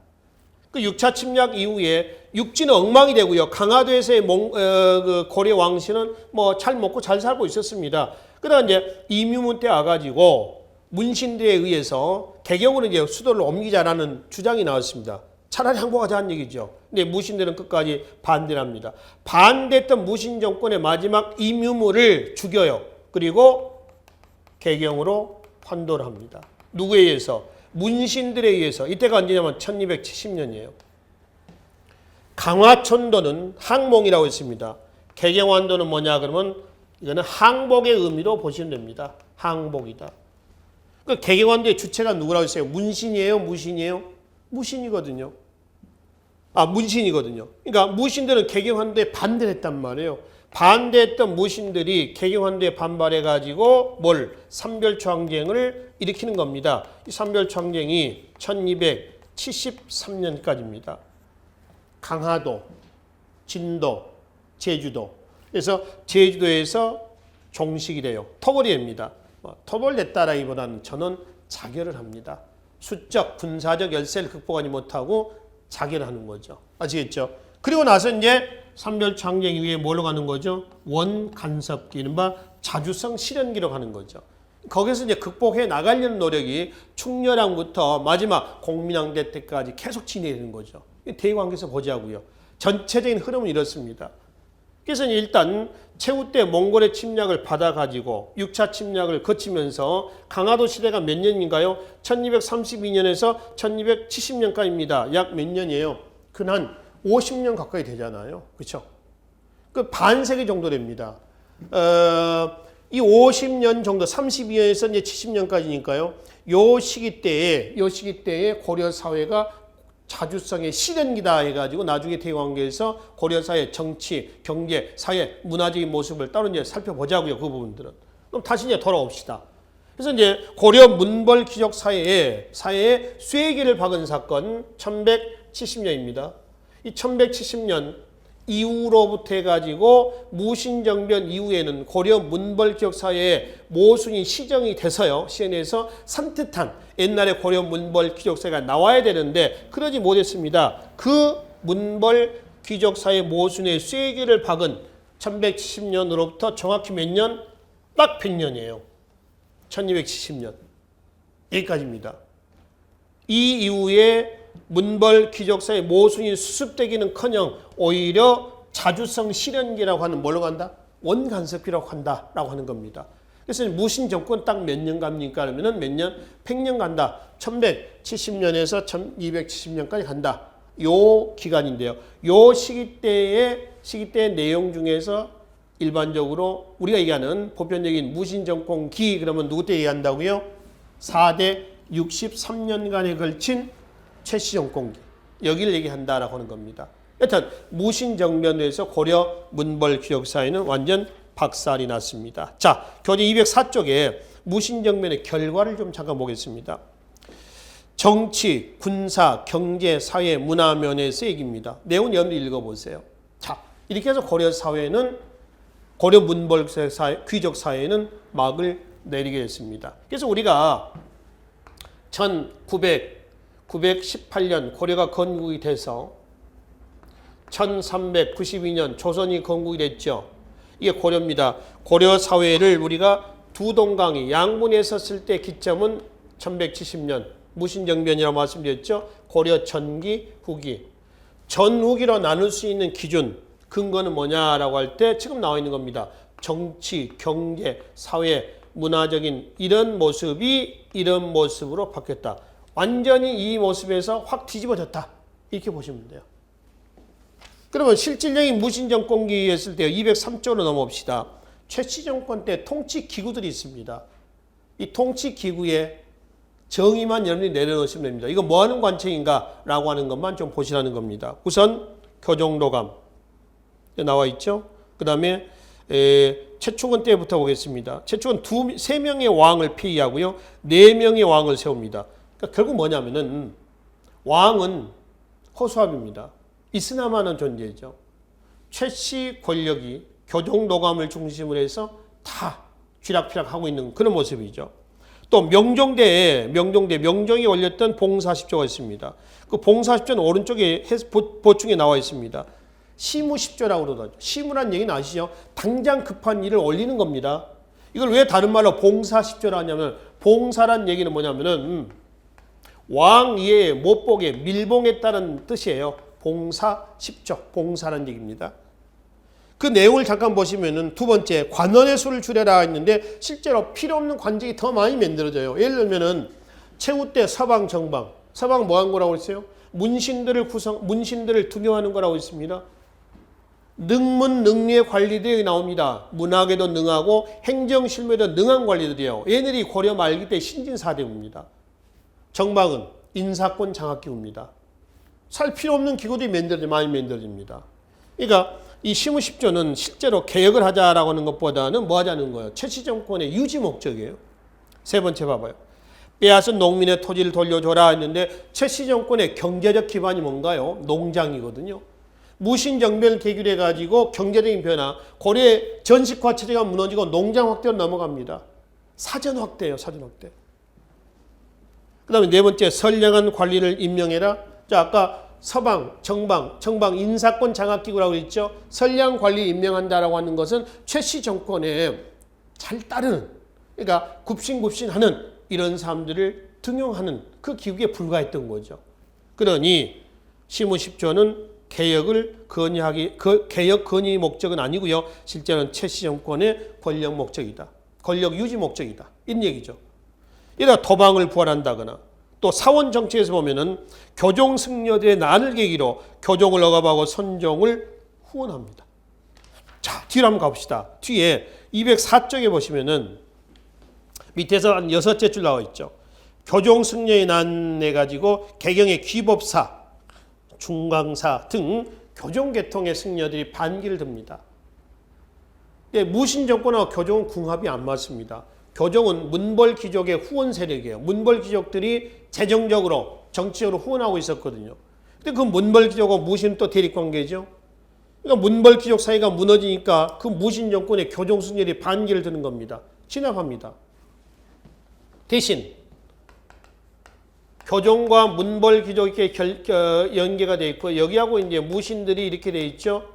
그 6차 침략 이후에 육지는 엉망이 되고요. 강화도에서의 그 고려 왕실은 뭐 잘 먹고 잘 살고 있었습니다. 그러다 이제 이묘무 때 와가지고 문신들에 의해서 개경으로 이제 수도를 옮기자라는 주장이 나왔습니다. 차라리 항복하자는 얘기죠. 근데 무신들은 끝까지 반대를 합니다. 반대했던 무신 정권의 마지막 이묘무를 죽여요. 그리고 개경으로 환도를 합니다. 누구에 의해서? 문신들에 의해서. 이때가 언제냐면 1270년이에요. 강화천도는 항몽이라고 했습니다. 개경환도는 뭐냐 그러면 이거는 항복의 의미로 보시면 됩니다. 항복이다. 그 개경환도의 주체가 누구라고 했어요? 문신이에요? 무신이에요? 무신이거든요. 문신이거든요. 그러니까 무신들은 개경환도에 반대를 했단 말이에요. 반대했던 무신들이 개경환도에 반발해가지고 삼별초항쟁을 일으키는 겁니다. 이 삼별초항쟁이 1273년까지입니다. 강화도, 진도, 제주도. 그래서 제주도에서 종식이 돼요. 토벌이됩니다. 토벌됐다라기보다는 저는 자결을 합니다. 수적, 군사적 열세를 극복하지 못하고 자결을 하는 거죠. 아시겠죠? 그리고 나서 이제 삼별초항쟁 이후에 뭐로 가는 거죠? 원간섭기, 이른바 자주성 실현기로 가는 거죠. 거기서 이제 극복해 나가려는 노력이 충렬왕부터 마지막 공민왕대 때까지 계속 진행되는 거죠. 대의관계에서 보자고요. 전체적인 흐름은 이렇습니다. 그래서 일단 최후 때 몽골의 침략을 받아가지고 6차 침략을 거치면서 강화도 시대가 몇 년인가요? 1232년에서 1270년까지입니다. 약 몇 년이에요? 한 50년 가까이 되잖아요. 그렇죠? 그 반세기 정도 됩니다. 이 50년 정도, 32년에서 이제 70년까지니까요. 요 시기 때에 고려 사회가 자주성의 실현기다 해가지고 나중에 대의관계에서 고려 사회 정치, 경제, 사회, 문화적인 모습을 따로 이제 살펴보자고요. 그 부분들은. 그럼 다시 이제 돌아옵시다. 그래서 이제 고려 문벌 귀족 사회에 쇠기를 박은 사건 1170년입니다. 이 1170년 이후로부터 해가지고 무신정변 이후에는 고려 문벌 귀족 사회에 모순이 시정이 돼서요. 시행해서 산뜻한 옛날에 고려 문벌 귀족 사회가 나와야 되는데 그러지 못했습니다. 그 문벌 귀족 사회 모순의 쇠기를 박은 1170년으로부터 정확히 몇 년? 딱 100년이에요. 1270년. 여기까지입니다. 이 이후에 문벌 귀족사의 모순이 수습되기는커녕 오히려 자주성 실현기라고 하는 뭘로 간다? 원간섭기라고 한다라고 하는 겁니다. 그래서 무신 정권 딱 몇 년 갑니까? 그러면은 몇 년? 100년 간다. 1170년에서 1270년까지 간다. 요 기간인데요. 요 시기 때의 내용 중에서 일반적으로 우리가 얘기하는 보편적인 무신 정권기 그러면 누구 때 얘기한다고요? 4대 63년간에 걸친 최씨 정권기. 여기를 얘기한다라고 하는 겁니다. 여튼 무신 정변에서 고려 문벌 귀족 사회는 완전 박살이 났습니다. 자, 교재 204쪽에 무신 정변의 결과를 좀 잠깐 보겠습니다. 정치, 군사, 경제, 사회, 문화 면에서 얘기입니다. 내용 여러분들 읽어보세요. 자, 이렇게 해서 고려 사회는 고려 문벌 사회, 귀족 사회는 막을 내리게 됐습니다. 그래서 우리가 1918년 고려가 건국이 돼서 1392년 조선이 건국이 됐죠. 이게 고려입니다. 고려 사회를 우리가 두 동강이 양분했었을 때 기점은 1170년 무신정변이라고 말씀드렸죠. 고려 전기, 후기. 전후기로 나눌 수 있는 기준, 근거는 뭐냐라고 할 때 지금 나와 있는 겁니다. 정치, 경제, 사회, 문화적인 이런 모습이 이런 모습으로 바뀌었다. 완전히 이 모습에서 확 뒤집어졌다. 이렇게 보시면 돼요. 그러면 실질적인 무신정권기였을 때 203조로 넘어옵시다. 최씨 정권 때 통치기구들이 있습니다. 이 통치기구에 정의만 여러분이 내려놓으시면 됩니다. 이거 뭐 하는 관청인가 라고 하는 것만 좀 보시라는 겁니다. 우선 교정도감 나와 있죠. 그 다음에 최초건 때부터 보겠습니다. 최초건 세 명의 왕을 폐위하고요. 4명의 왕을 세웁니다. 그러니까 결국 뭐냐면은 왕은 허수아비입니다. 있으나마는 존재죠. 최씨 권력이 교정도감을 중심으로 해서 다 쥐락펴락하고 있는 그런 모습이죠. 또 명종이 올렸던 봉사십조가 있습니다. 그 봉사십조는 오른쪽에 보충에 나와 있습니다. 시무십조라고 그러죠. 시무란 얘기는 아시죠? 당장 급한 일을 올리는 겁니다. 이걸 왜 다른 말로 봉사십조라 하냐면 봉사란 얘기는 뭐냐면은 왕 위에 못 보게 밀봉했다는 뜻이에요. 봉사십조, 봉사란 얘기입니다. 그 내용을 잠깐 보시면은 두 번째 관원의 수를 줄여라 했는데 실제로 필요 없는 관직이 더 많이 만들어져요. 예를 들면은 최후 때 서방 정방, 서방 뭐 한 거라고 했어요? 문신들을 등용하는 거라고 했습니다. 능문 능리의 관리들이 나옵니다. 문학에도 능하고 행정실무에도 능한 관리들이에요. 얘네들이 고려 말기 때 신진사대부입니다. 정방은 인사권 장학기구입니다. 살 필요 없는 기구들이 많이 만들어집니다. 그러니까 이 시무십조는 실제로 개혁을 하자라고 하는 것보다는 뭐 하자는 거예요? 최씨 정권의 유지 목적이에요. 세 번째 봐봐요. 빼앗은 농민의 토지를 돌려줘라 했는데 최씨 정권의 경제적 기반이 뭔가요? 농장이거든요. 무신정변을 계기로 해가지고 경제적인 변화, 고려의 전식화 체제가 무너지고 농장 확대로 넘어갑니다. 사전 확대예요. 사전 확대. 그 다음에 네 번째 선량한 관리를 임명해라. 자, 아까 서방, 정방 인사권 장학기구라고 했죠. 선량 관리 임명한다라고 하는 것은 최씨 정권에 잘 따르는, 그러니까 굽신굽신하는 이런 사람들을 등용하는 그 기구에 불과했던 거죠. 그러니 시무십조는 개혁을 건의하기, 개혁 건의 목적은 아니고요. 실제는 최씨 정권의 권력 목적이다. 권력 유지 목적이다. 이런 얘기죠. 이러다 도방을 부활한다거나 또 사원 정치에서 보면은 교종 승려들의 난을 계기로 교종을 억압하고 선종을 후원합니다. 자, 뒤로 한번 가봅시다. 뒤에 204쪽에 보시면은 밑에서 한 6째 줄 나와 있죠. 교종 승려의 난에 가지고 개경의 귀법사, 중강사 등 교종 계통의 승려들이 반기를 듭니다. 무신 정권하고 교종은 궁합이 안 맞습니다. 교종은 문벌 귀족의 후원 세력이에요. 문벌 귀족들이 재정적으로 정치적으로 후원하고 있었거든요. 근데 그 문벌 귀족하고 무신은 또 대립관계죠. 그러니까 문벌 귀족 사이가 무너지니까 그 무신 정권의 교종 승려들이 반기를 드는 겁니다. 진압합니다. 대신 교종과 문벌 귀족이 연계가 되어 있고 여기하고 이제 무신들이 이렇게 되어 있죠.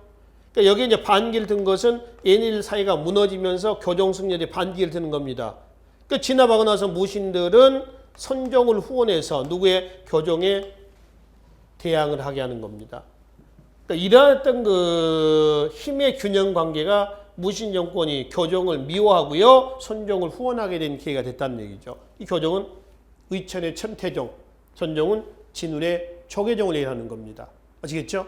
그러니까 여기 이제 반기를 든 것은 얘네들 사이가 무너지면서 교종 승려들이 반기를 드는 겁니다. 그러니까 진압하고 나서 무신들은 선종을 후원해서 누구의 교종에 대항을 하게 하는 겁니다. 그러니까 이러했던 그 힘의 균형 관계가 무신 정권이 교정을 미워하고요. 선종을 후원하게 된 계기가 됐다는 얘기죠. 이 교정은 의천의 천태종, 선종은 진운의 조계종을 얘기하는 겁니다. 아시겠죠?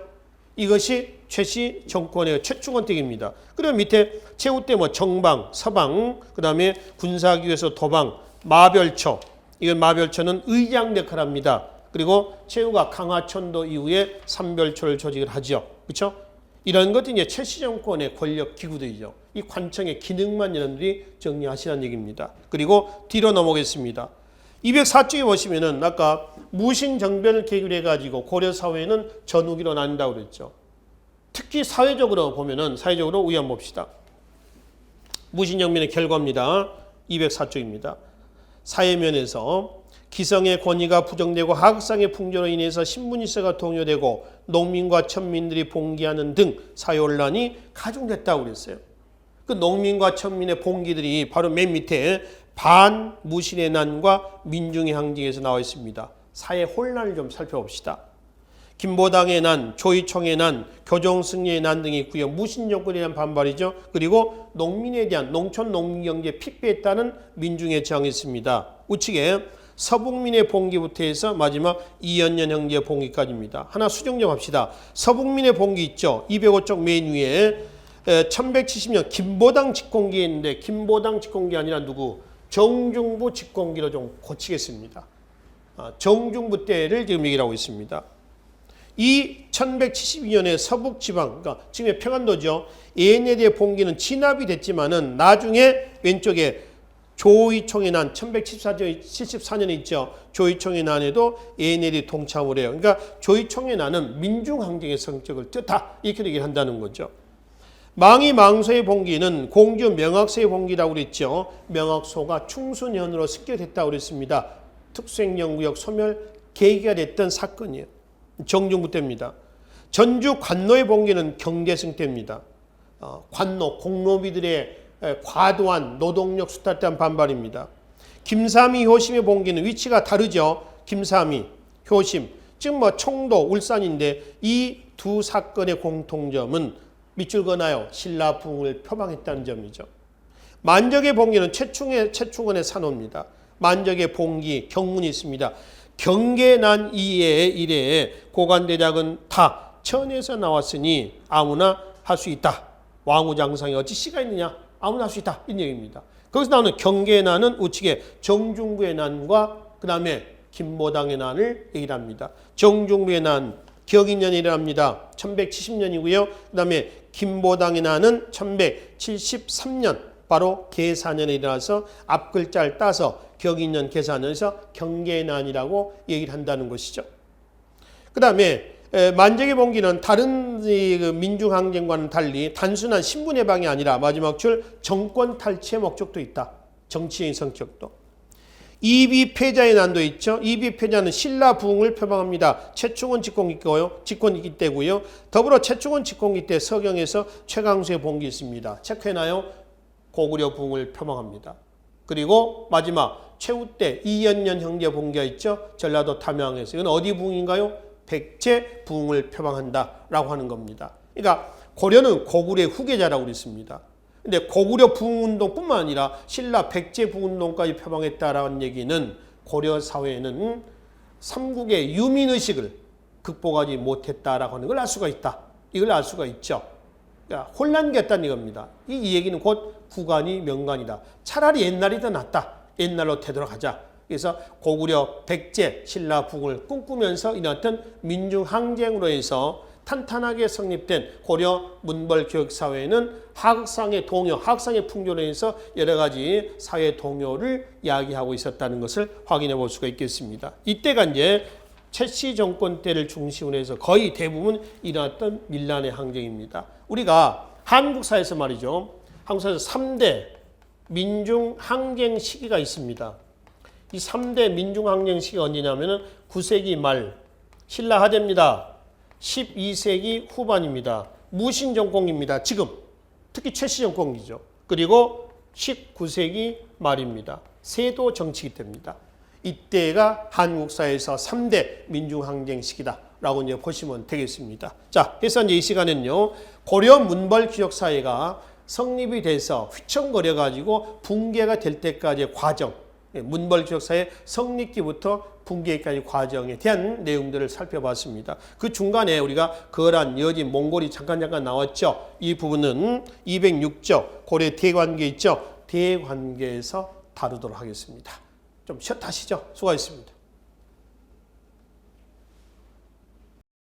이것이 최씨 정권의 최충원 때입니다. 그리고 밑에 최후 때 뭐 정방, 서방, 그 다음에 군사기에서 도방, 마별초. 이건 마별초는 의장 역할을 합니다. 그리고 최후가 강화천도 이후에 삼별초를 조직을 하죠. 그렇죠? 이런 것들이 이제 최씨 정권의 권력 기구들이죠. 이 관청의 기능만 여러분들이 정리하시라는 얘기입니다. 그리고 뒤로 넘어가겠습니다. 204쪽에 보시면은 아까 무신정변을 계기로 해가지고 고려 사회는 전후기로 나뉜다고 그랬죠. 특히 사회적으로 보면은 사회적으로 우리 한번 봅시다. 무신정변의 결과입니다. 204쪽입니다. 사회면에서 기성의 권위가 부정되고 하극상의 풍조로 인해서 신분일세가 동요되고 농민과 천민들이 봉기하는 등 사회혼란이 가중됐다고 그랬어요. 그 농민과 천민의 봉기들이 바로 맨 밑에 반무신의 난과 민중의 항쟁에서 나와 있습니다. 사회 혼란을 좀 살펴봅시다. 김보당의 난, 조이총의 난, 교정승려의 난 등이 있고요. 무신정권에 대한 반발이죠. 그리고 농민에 대한 농촌 농민경제 핍배했다는 민중의 저항이 있습니다. 우측에 서북민의 봉기부터 해서 마지막 이연년 형제의 봉기까지입니다. 하나 수정 좀 합시다. 서북민의 봉기 있죠. 205쪽 맨 위에 1170년 김보당 집권기에 있는데 김보당 집권기 아니라 누구? 정중부 집권기로 좀 고치겠습니다. 정중부 때를 지금 얘기를 하고 있습니다. 이 1172년에 서북지방, 그러니까 지금의 평안도죠. 얘네에 대해 봉기는 진압이 됐지만은 나중에 왼쪽에 조이총의 난 1174년에 있죠. 조이총의 난에도 얘네들이 동참을 해요. 그러니까 조이총의 난은 민중항쟁의 성격을 뜻하 이렇게 얘기를 한다는 거죠. 망이 망소의 봉기는 공주 명학소의 봉기라고 그랬죠. 명학소가 충순현으로 습격됐다고 그랬습니다. 특수행정구역 소멸 계기가 됐던 사건이에요. 정중부 때입니다. 전주 관노의 봉기는 경대승 때입니다. 관노, 공노비들의 과도한 노동력 수탈에 대한 반발입니다. 김삼이, 효심의 봉기는 위치가 다르죠. 김삼이, 효심, 지금 뭐 청도, 울산인데 이 두 사건의 공통점은 밑줄 그어나요. 신라부흥을 표방했다는 점이죠. 만적의 봉기는 최충원의 산호입니다. 만적의 봉기, 경문이 있습니다. 경계난 이에 이래에 고관대작은 다 천에서 나왔으니 아무나 할 수 있다. 왕후장상이 어찌 씨가 있느냐? 아무나 할 수 있다. 이런 얘기입니다. 거기서 나오는 경계난은 우측에 정중부의 난과 그 다음에 김보당의 난을 얘기를 합니다. 정중부의 난 기억인년이 일어납니다. 1170년이고요. 그 다음에 김보당의 난은 1173년 바로 계사년에 일어나서 앞글자를 따서 격인년 계산해서 경계난이라고 얘기를 한다는 것이죠. 그 다음에 만적의 봉기는 다른 민중항쟁과는 달리 단순한 신분해방이 아니라 마지막 줄 정권 탈취의 목적도 있다. 정치적인 성격도. 이비패자의 난도 있죠. 이비패자는 신라부흥을 표방합니다. 최충원 집권기 때고요. 더불어 최충원 집권기 때 서경에서 최강수의 봉기 있습니다. 체크해놔요. 고구려 부흥을 표방합니다. 그리고 마지막 최후 때 이연년 형제 봉기가 있죠. 전라도 담양에서. 이건 어디 부흥인가요? 백제 부흥을 표방한다라고 하는 겁니다. 그러니까 고려는 고구려의 후계자라고 그랬습니다. 근데 고구려 부흥운동뿐만 아니라 신라 백제 부흥운동까지 표방했다라는 얘기는 고려 사회는 삼국의 유민의식을 극복하지 못했다라고 하는 걸 알 수가 있다. 이걸 알 수가 있죠. 그러니까 혼란기였다는 이겁니다. 이 얘기는 곧 후관이 명관이다. 차라리 옛날이 더 낫다. 옛날로 되돌아가자. 그래서 고구려 백제 신라 부흥을 꿈꾸면서 일어났던 민중항쟁으로 해서 탄탄하게 성립된 고려 문벌 교육사회는 하극상의 동요, 하극상의 풍조로 해서 여러 가지 사회 동요를 이야기하고 있었다는 것을 확인해 볼 수가 있겠습니다. 이때가 이제 최씨 정권 때를 중심으로 해서 거의 대부분 일어났던 밀란의 항쟁입니다. 우리가 한국사에서 말이죠. 한국사에서 3대 민중항쟁 시기가 있습니다. 이 3대 민중항쟁 시기가 언제냐면 9세기 말 신라 하대입니다. 12세기 후반입니다. 무신 정권입니다. 지금 특히 최씨 정권이죠. 그리고 19세기 말입니다. 세도 정치기 때입니다. 이때가 한국사에서 3대 민중항쟁 시기다라고 이제 보시면 되겠습니다. 자, 그래서 이제 이 시간에는요 고려 문벌 기억사회가 성립이 돼서 휘청거려 가지고 붕괴가 될 때까지의 과정, 문벌 역사의 성립기부터 붕괴까지 과정에 대한 내용들을 살펴봤습니다. 그 중간에 우리가 거란, 여진, 몽골이 잠깐 나왔죠. 이 부분은 206조 고려 대관계 있죠. 대관계에서 다루도록 하겠습니다. 좀 쉬었다 하시죠. 수고하셨습니다.